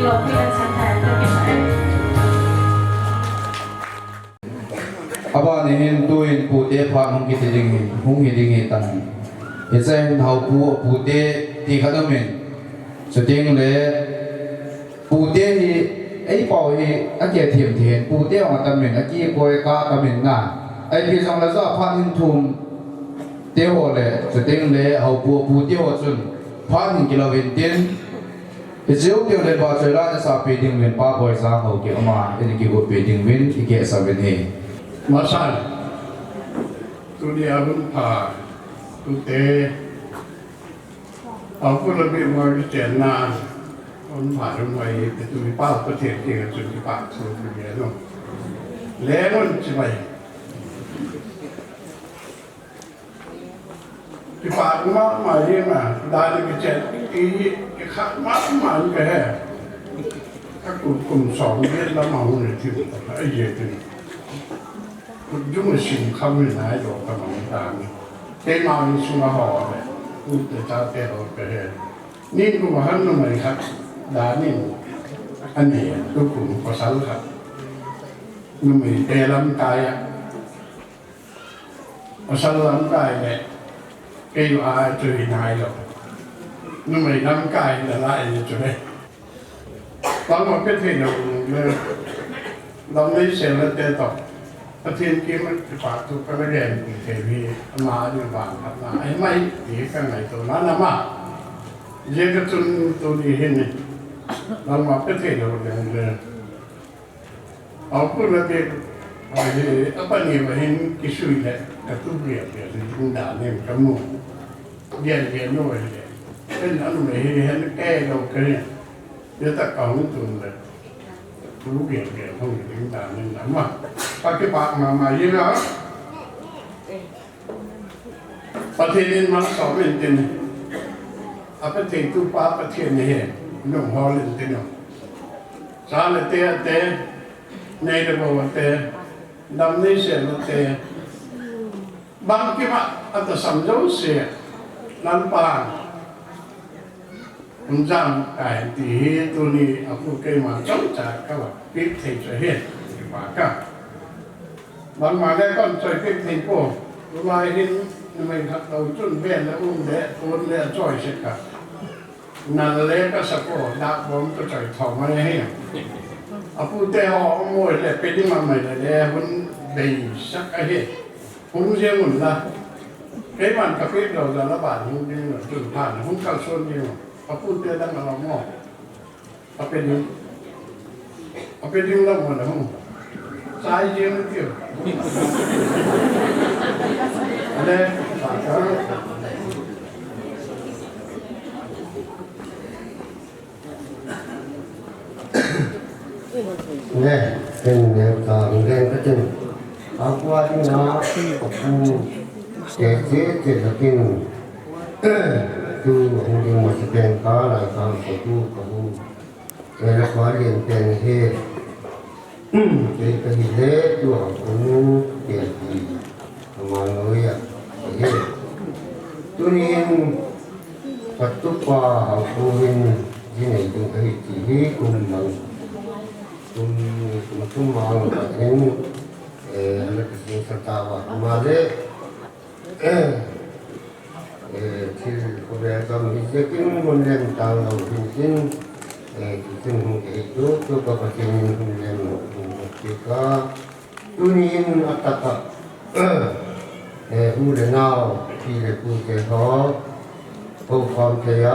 European Center. Thank you, sir. Aba ni hin tuin pu te pha hung ki ding tan isen hau pu te ti khadamin chuting le pu te hi ai pau hi a ke thiam thien pu te wa tamin a ki koi ka tamin na ai pi song la za phan hin thum te ho le chuting le hau pu te ho chun phan hin kilowin tin Israel tiêu le ba choi la na sa pe ding win pa boy sa hau ki ama ni ki go pe ding win ki ke sa wen he Masal tu dia pun tu te aku lebih mau cina pun rumah itu di pau petir dia tu di pau tu dia no lemon cibai di pau rumah mari na dari kecil ini ikat mak ke aku song dia lama mana tu aje tu Chúng mình xin không nên nói được các bạn ta thế mà mình xuống họ này cũng để ta theo cái nên cũng hắn nó mày khác đã nên anh này tôi cũng có sáu khác nhưng mình để làm cái á có sáu làm cái này cái điều ai chơi này rồi nhưng mình làm cái là lại như thế có một cái gì nào làm lấy xe là tê tộcประเทศที่มันฝากทุกประเด็นเทวีมาอยู่บ้านครับนะไอ้ไม่ดีกันไหนตัวนั้นนะมาเยอะจนตัวนี้เห็นนี่เรามาประเทศเราเลยเอาพูดแล้วเด็กไอ้ปัญญาเห็นกิสุยเลยกระตุ้นเบียดถึงด่านเนี่ยกระมูเบียดน้อยเลยเป็นอันไม่เห็นแก่เราเคยเดี๋ยวตะเกาตุนเลยรู้เบียดห้องถึงด่านนี่นะมาpakai pak mama ini lah. Pertanyaan mana soal ini? Apa itu pak pertanyaan ni? Nung hal ini no. Soal itu ni bawa dalam ni saya bang kita atau samjau saya lampang. Unjang kaya di tu ni aku kaya macam cakap pilih saya pakai.บางมาได้ก็ช่วยเก็บทิ้งโป้ลายหินไม่ขัดเราจุนเบี้ยแล้วอุ้มเละโอนเละจ่อยเช็ดกันนั่นเละก็สักโป้ดักบอมก็จ่อยทองมาให้เอาผู้เตะหอมวยเลยเป็นที่มาใหม่เลยเนี่ยมันดีสักไอ้เหี้ยผมเชื่อหมดละไอ้มันกับพี่เราจะระบาดมันดีหน่อยจุดผ่านผมเข้าส่วนนี้เอาผู้เตะตั้งแต่เราหม้อเอาเป็นดิ้งแล้วหมดแล้วใช่เยอะเกี่ยวอะไรฝากกันเนี่ยเป็นแนวทางเรื่องก็จึงเอาว่าที่น้ากูเจ๊เจ๊จะกินดูจริงๆมันจะเป็นก้าอะไรการกูกูเรื่องความเรียนเป็นเหตุjadi kehidupan tu aku jadi manusia. Jadi tu ni satu pa aku ini tu kehidupan kumang kumang ini anak kecil sertawa kemarin til kebiasaan miskin kemudian tahu miskin kita itu tu kepastian kemudian kita tunin atak udah now pilih putih hokความเทีย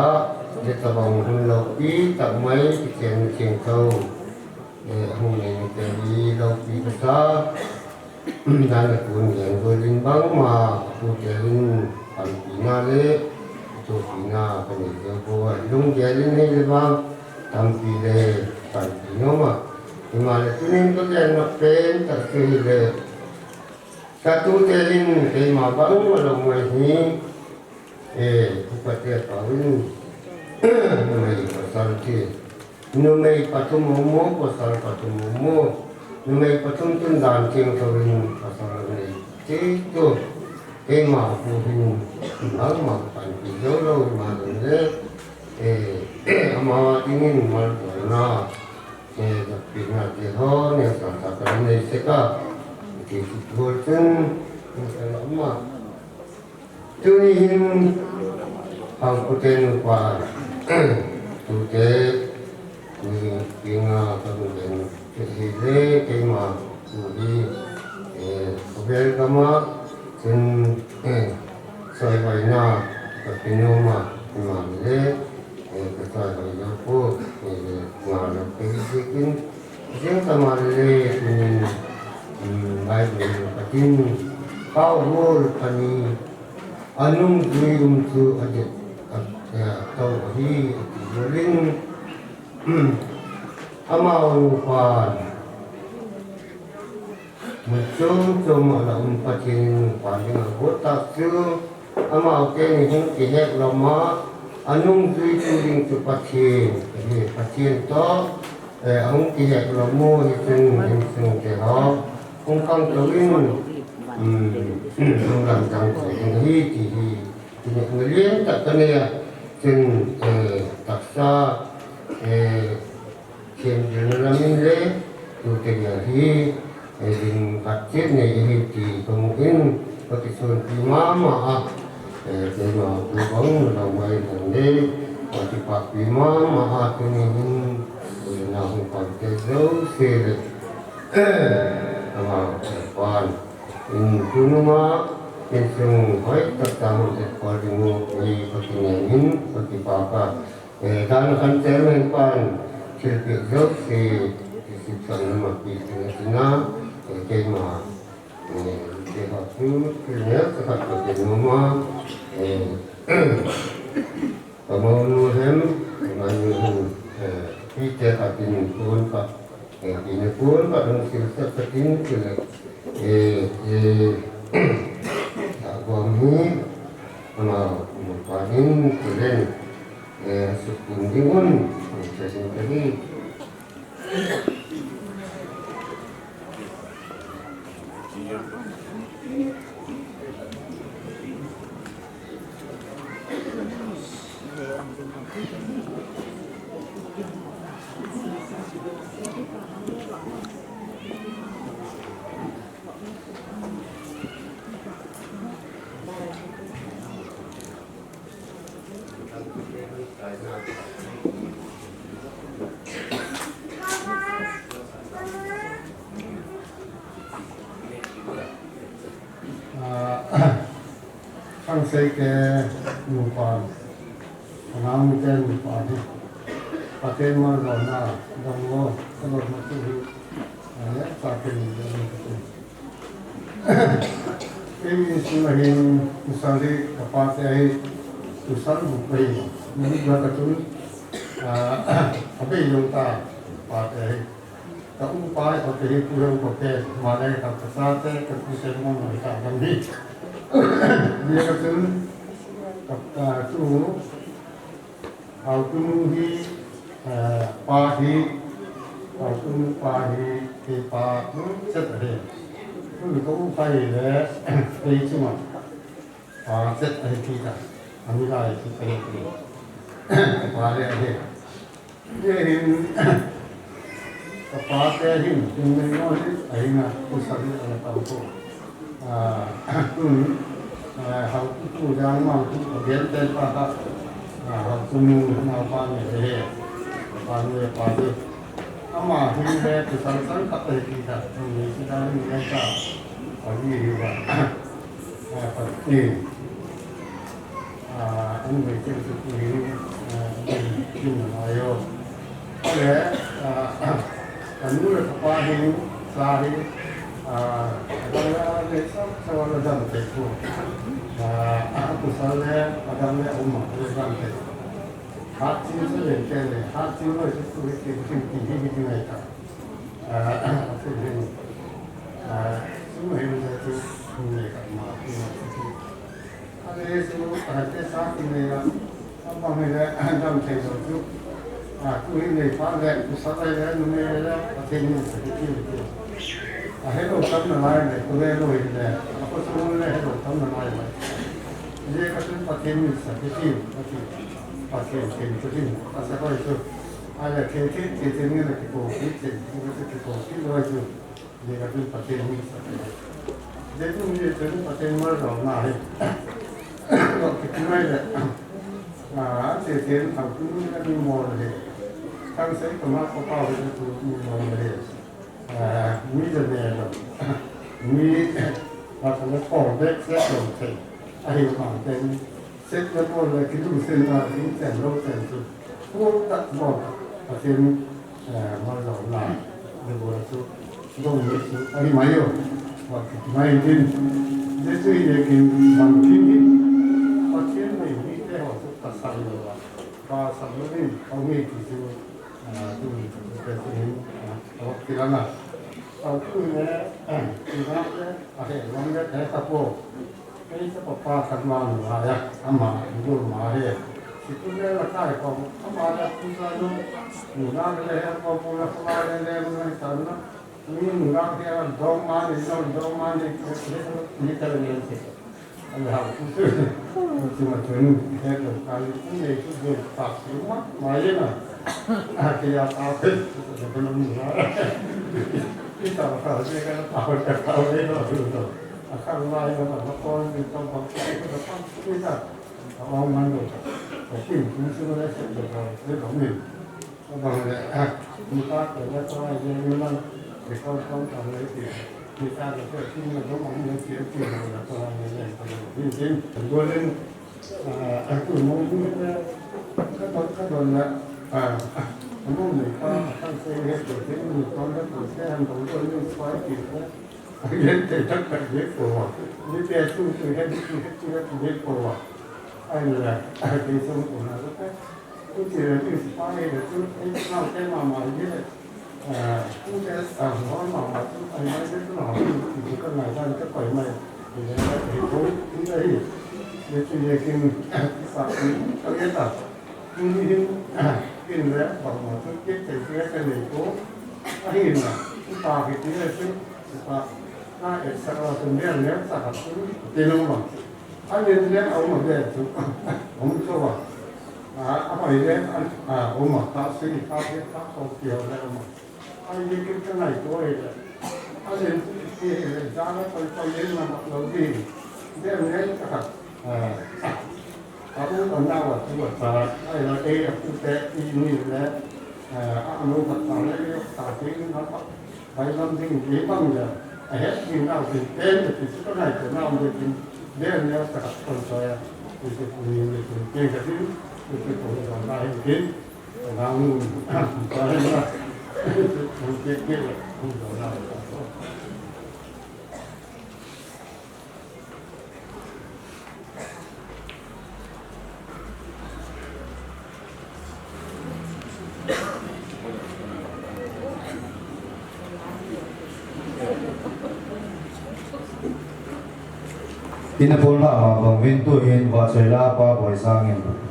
จะตะบังหุ่นเราปีตักไม้ที่เชียงเขาหุ่นอย่างเตลีเราปีภาษาด้านคุณอย่างตัวลิงบังมาผู้เจริญปันปีนาเล่ตัวปีนาเป็นเดียวกันลุงเจริญให้เลยบ้างทำปีเล่ปันปีน้องมาที่มาเลยตัวนี้ก็จะนับเป็นตัดคือเลยsatu jalin tema bang malam ini kepada tahun numai pasal ke numai patung momo pasal patung momo numai patung tundan ceng tahun pasal ini itu tema puhin bang makan hijau malam ini amawa ingin malam na the pina the ho ne sa sa ka ne se ka ki tu chen ma tu ni hin hang ku ten kwa tu te ni pinga ka tu den ke si le ke ma tu di ko bel ka ma chen sai vai na ka pino ma ma le cái thời này nó cô thì ngoài là cái riêng ta mà lên bài về cái tin cao vô anh anung duy tu aja tau di boleh amal pan muncul cuma lah umpatin pan dengan botak tu amal ke ni kehek lama anung duy tu ring tu pasien to ang kehek lama hisung ke ha kang kawin làm rằng hi thì người liên tập cái này trên tập sa trên đường làm như thế rồi cái hi đình phát triển này thì không in có cái số thì mà cái mà cố gắng làm bài thằng đấy và thì phát thì mà cái này nào không phải cái dấu xe mà quan Kunuma pensung baik tertamu sekolah di pertanian seperti apa dan akan cermin pan silpi jok si sisipsan nama pisina kema sehatu kena sekat pertanian pemuluhan mengenai kita akan pun pak ini pun pak dengan silsilah pertanian agami ama paling keren sepundingun saya tadi sang say ke mupan nam ke mupan paten mar na dango kalau mati ya paten ini semahin misalnya kapat ai susah bukai ini berapa tu apa yang tak pakai tak umpai pakai kurang pakai mana tak kesat tak bisa mana tak ganti dia kata tu aku ni pahi kepa set ada tu kau pakai le pakai cuma set ada kita ambil lagi kita ni pakai ada dia ini pakai ini dengan ini nak pusat ada tahu học tu giang mang tu biến tên pa ha học tu nào pa này thế pa này pa đi ama hi le tu san san khắp đây thì ta mình chỉ đang mình đang cả ở gì đi vào Phật thì anh về trên sự quý mình nói rồi có lẽ anh nuôi được qua đi ra đi adalah besok soal dalam tempo. Aku salah agama umat dalam tempo. Hati saya kene, hati saya itu tinggi mereka. Aku ini, semua ini itu mereka mati. Ada semua hati saat ini apa mereka dalam tempo itu. Aku ini pada usaha yang mereka akhirnya sedikit. Hello, come online. Hello, aku semula hello, come online. Dia kata pakai ni, pakai pasien, pasien. Pasal apa itu? อะไรเที่นี่เราที่โกที่เจ็ดที่เราที่โกที่เราอยู่เดี๋ยวเป็นประเทศนี้สักเดี๋ยวนี้เป็นประเทศมาเราหน้าเลยเราคิดไม่เลยเที่ทำที่นี่ก็มีมอลเลยทั้งเซ็ตมาเขาเข้าไปดูมีมอลเลยมีจะเนี่ยเรามีเราทำของเด็กเซ็ตลงเซ็ตไอ้ของเป็นเซ็ตแล้วก็เลยคิดดูเส้นมาถึงเส้นโลเส้นสุดพวกตัดบอกประเทศมาเราหน้าเดี๋ยวเราสุดลงเลยสุดอันนี้ไม่อยู่ว่าไม่กินเดี๋ยวจะกินบางทีประเทศไม่มีแต่ว่าสุดตัดสายเลยว่าก็สำหรับนี้เขาไม่ที่จะดูเป็นสิ่งเขาคิดแล้วนะเอาคือเนี่ยคือนักเนี่ยอะไรลองเนี่ยแต่ตะโพกไม่ใช่ปะปาขันมาหรืออะไรทำมาดูมาเนี่ยสิ่งที่เราได้ก็ทำมาแล้วคุณจะดูหนูนั่งเลยครับพอพูดแล้วมาเลยมันสั่นนะนี่หนูนั่งที่เราดองมาเนี่ยเราดองมาเนี่ยนี่ก็เลยเนี่ยสิอันนี้ครับคือมาถึงเหตุการณ์ที่เนี่ยคือตัดสินมาเลยนะที่อยากเอาขึ้นจะเป็นหนูนะที่ต่างฝ่ายที่กันต่างจากเขาเลยเราดูต่อข้างในเราแบบคนที่ต้องทำอะไรก็ต้องที่จะเอามันดูแต่ที่คุณซื้อได้เสร็จเดี๋ยวเราเรื่องของหนึ่งก็บางเลยมีตาเกิดแล้วก็ไอ้เรื่องนั้นเด็กเขาต้องทำอะไรที่มีตาเกิดที่มันต้องมองเงินเสียที่เราแล้วก็อะไรเนี่ยจริงๆตัวเล่นคือมองที่นี่ก็โดนละผมก็เหมือนก็ตั้งใจเรียนตัวที่มีตอนนั้นตัวแค่ผมก็เรื่องไฟติดนะเรียนแต่ตั้งแต่เด็กโตนี่แต่สู้ตัวให้ดีที่เด็กโตไอ้เนี่ยที่ส่งผลนะแล้วก็ผู้ที่เรียนที่ไฟเด็กที่เข้าแค่มาใหม่เนี่ยผู้ที่หัวหมาที่ไอ้ไม่ได้ก็หนาที่ก็ไหนได้ก็ปล่อยไม่ที่ได้ที่โตที่ได้เด็กที่เรียนที่สักก็เรียนตัดนี่กินแล้วบอกว่าทุกเจ็ดเสียกันเลยโตไอ้เนี่ยที่ตาที่ที่ได้ซึ่งน่าเอกสารตัวเนี้ยเนี่ยสักซึ่งเดี๋ยวมันไอ้เนี่ยเอามาเดี๋ยวทุกผมชอบอะไรเนี่ยเอามาตัดสิ่งตัดที่ตัดเขาเกี่ยวแล้วมาไอ้เนี่ยกินกันไหนตัวเองไอ้เนี่ยที่จานแล้วไปเล่นมาเราดีเดี๋ยวเนี่ยก็aku tahuว่าที่ว่าไอ้เราผู้แต่ที่นี่แหละอนุปัฏฐานแล้วตาที่นั่นไปลำสิ่งที่บ้างเนี่ยไอ้ที่เราสิ่งเต้นที่สุดท้ายจะนำไปกินเดี๋ยวเนี่ยจะคนสวยที่จะมีเก่งกับที่ที่ผมจะได้กินเราจะให้ว่าผมเก่งๆผมจะได้อินพูลมาบางวินตัวเห็นว่าใช้ลาป้าบอยสร้าง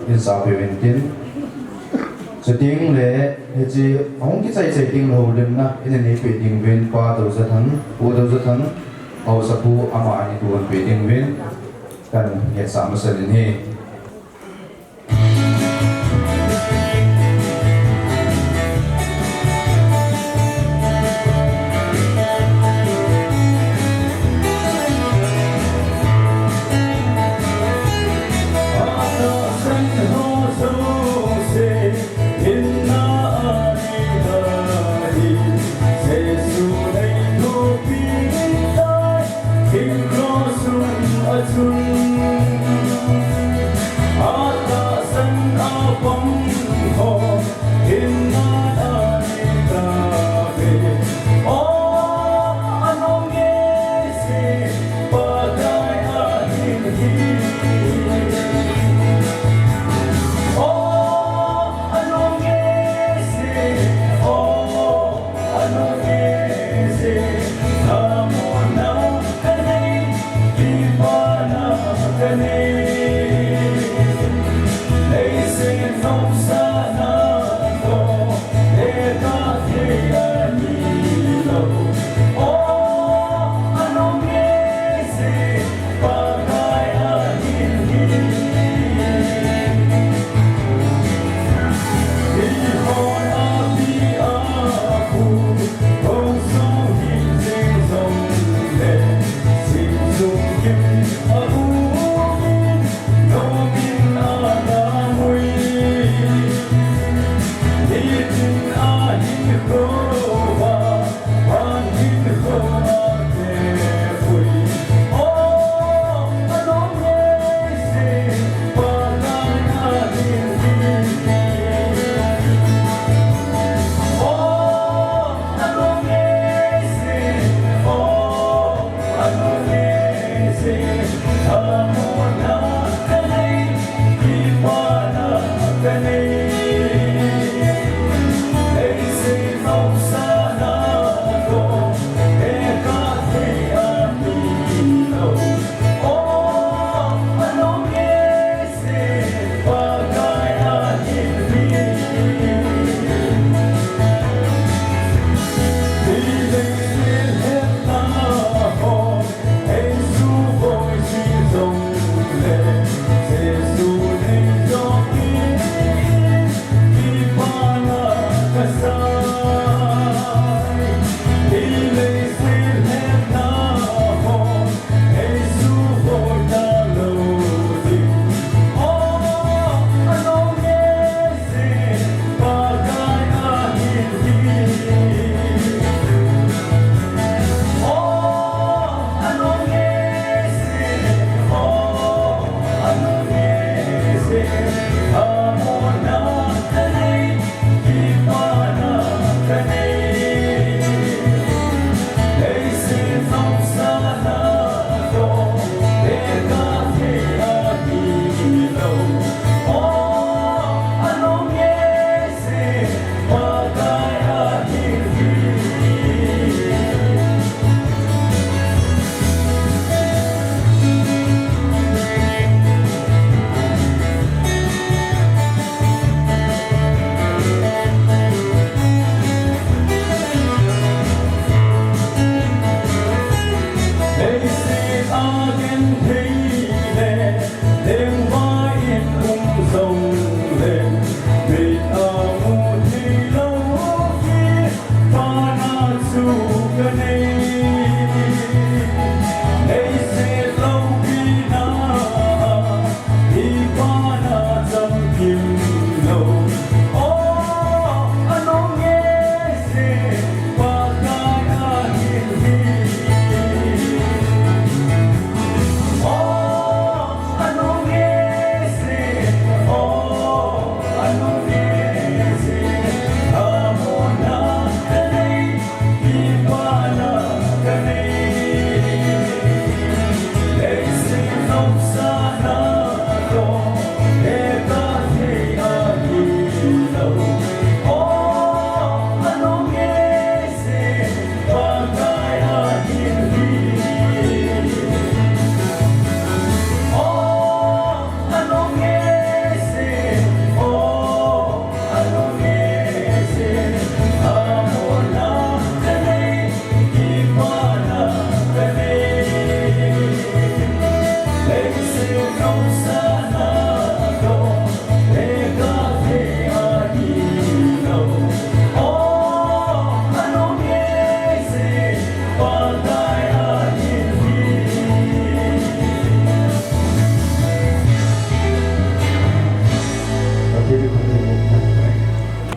อินสาวเปวินตินจะดิ้งเลยที่ห้องที่ใช้ดิ้งเราเล่นนะอินนี้เป็นดิ้งวินป้าตัวจะทั้งผู้ตัวจะทั้งเอาสักผู้อามาอันนี้ตัวเป็นดิ้งวินกันเหตุสามเสด็จนี้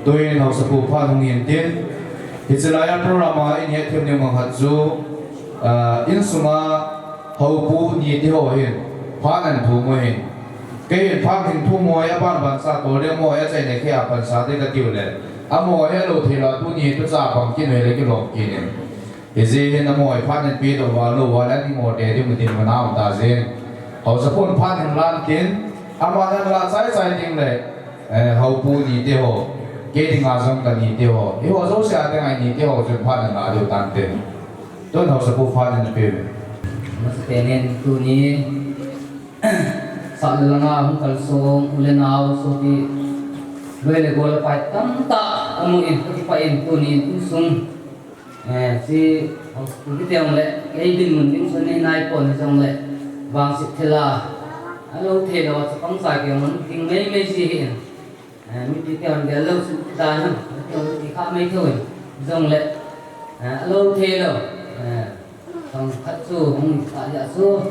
tôi nào sắp phụ pha nông nghiệp tiền hiện giờ là program in hiện thêm nhiều mảng hạt du in suma hậu bu nhị thì họ hiện pha nên thu mua hiện cái hiện pha hiện thu mua ya ban ban sa tổ liên mua ya chạy này khi ban sa thì cái điều này mua ya lô thì là tu nhị tu sa bằng kinh về cái lồng kinh này hiện giờ hiện mua pha nên pi đồ vào lô vào lại mua để mình tìm vào nào ta dễ họ sẽ phun pha hiện lan tiền mà hiện lan sai tiền này hậu bu nhị thì họ cái thì ngã giống cái nhị thì họ dấu sẽ cái ngày nhị thì họ chọn pha nên là điều tăng tiền tôi họ sẽ phun pha nên pi Masih tu ni salanga hum kalsong ulenau so di bele gol pai tam ta amuin ki pai tu ni sung si ki tiang le cái din mun din sun nai pon jong le wang sit thela alo thelo sa pang sai ke mun ting mấy si hin mi ti tiang ge lo su ta na ti kha mai thôi jong le alo thelo thằng khách su không phải là su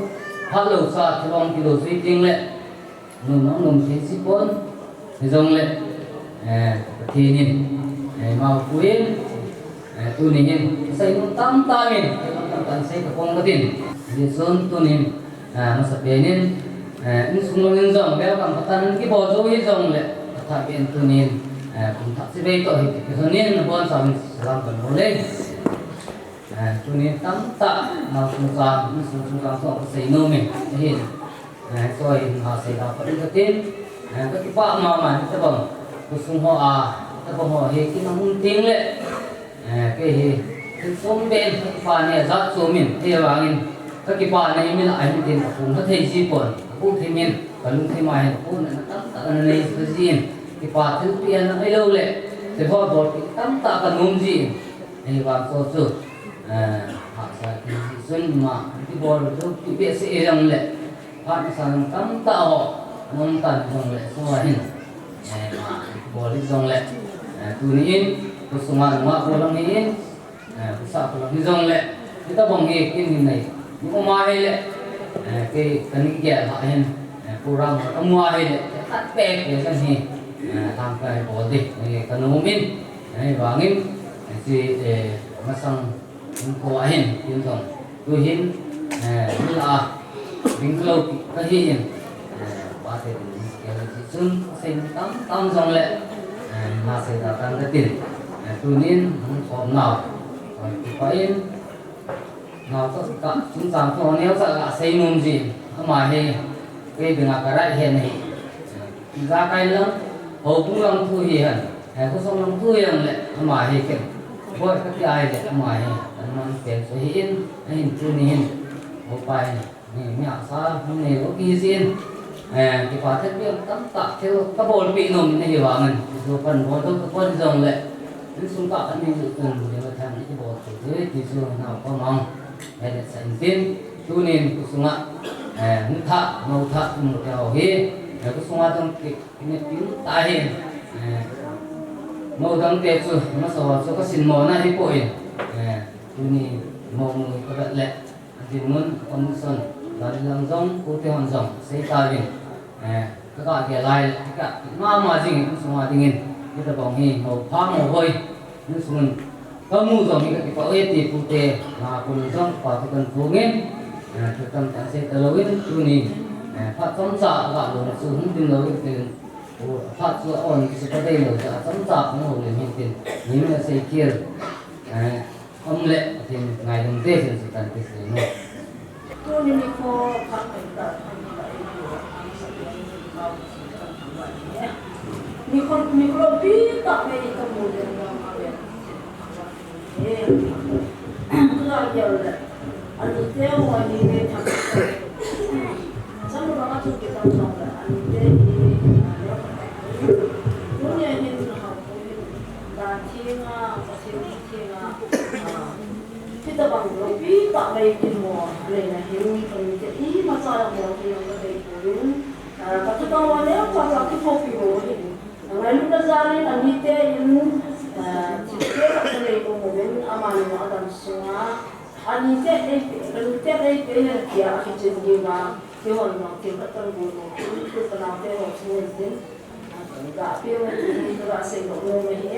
phát lầu sa thì bằng kilo suy tiếng lệ nôm thế sĩ bốn thì dòng lệ thì nhìn màu cuối tu nhìn xây một tam ta mình tam xây cái phong cái tiền thì sơn tu nhìn nó sẽ biến nên những sung lên dòng béo cầm phát tan cái bò dâu hết dòng lệ thà biến tu nhìn cũng thật sẽ về tội cái số nên là bon sao mình làm phần nó lên cho nên tắm tạ mà chúng ta có xây nô mình hiện rồi họ xây ra phần cái tên cái bạ mà chúng ta bằng cuộc sống họ ta bằng họ hệ cái năng tiếng lệ cái sống bên cái phần này rất số mình thì là mình cái phần này mình lại mình tiền cũng có thể gì còn cũng thì mình và lúc thì mai cũng là tắm tạ này cái gì cái phần thứ tiền nó lâu lệ thì họ bỏ cái tắm tạ cần nôm gì thì vào số số họ sẽ xuân mà cái bò được cái bệ sĩ rằng lệ họ sang cắm tạo họ nông tần rằng lệ so hình mà bò đi rằng lệ tu nín tu sung ăn mà bò lòng nín tu sa bò lòng rằng lệ chúng ta bằng nghề cái này những mà hay lệ cái kia họ hình cô răng họ mua hay lệ tắt bẹt cái gì làm cái bò đi cái nông民và nghiêm thì mà sang ko ahin yun thong tu hin la binglo ka hin ba te sun sen tam jong le na se da tan ka tin tu nin hom nào pa in nào to ka chúng ta ko neo sa la sei mum ji ma he ke dina ka rai he nei ra kai lang ho pu lang thu hi han ko song lang thu yang le ma he ke boy ka ai le ma heมันเป็นสหินให้ตัวนี้ออกไปนี่มีอาสามันนี่ก็กินสินที่ว่าที่เรื่องตั้งตะที่กระโบนปีนมนี่ว่ามันตัวพันหัวต้องกระโบนจงเลยนี่สุนทรอันนี้สุดเดี๋ยวทำนี่ที่บอกตัวที่สุนทรก็มองไอ้เด็กสิ่งที่ตัวนี้กุศลมุทะมุทะมุทะโอเคกุศลต้องกินปิ้งตายมุทังเตจุมาสอนสุขสินโมนะที่ป่วยini mau kerat lek dimun konson dari langsung putih langsung saya tahu kakak dia lain kakak mama jing semua dingin kita bangi mau pang mau boy ini semua kamu dong kita eti putih nah pun dong patukan bungin kita saya terlawin ini pak somsa kakak lo suhun din lo itu pak suon seperti lo somsa mau lemin ini saya kira ông lệ thì ngày hôm tết thì chỉ cần cái gì nữa. Tôi nên đi kho khám bệnh tật microbita này kemudian yang ada. Kalau ada ada tewa ini thằng sama banget tuh kita tahu ada ini punya ini dan tinga kita bangun kita baik semua, lena hiu kita ini masalah mau yang baik pun, tapi kalau ada pasal kita kopi boleh, lalu nazari nanti ini kita boleh kemudian aman ada semua, nanti dia kita juga, dia orang kita terbunuh, itu kenapa orang semua Gak piu ni tu rasa kau ngomong ni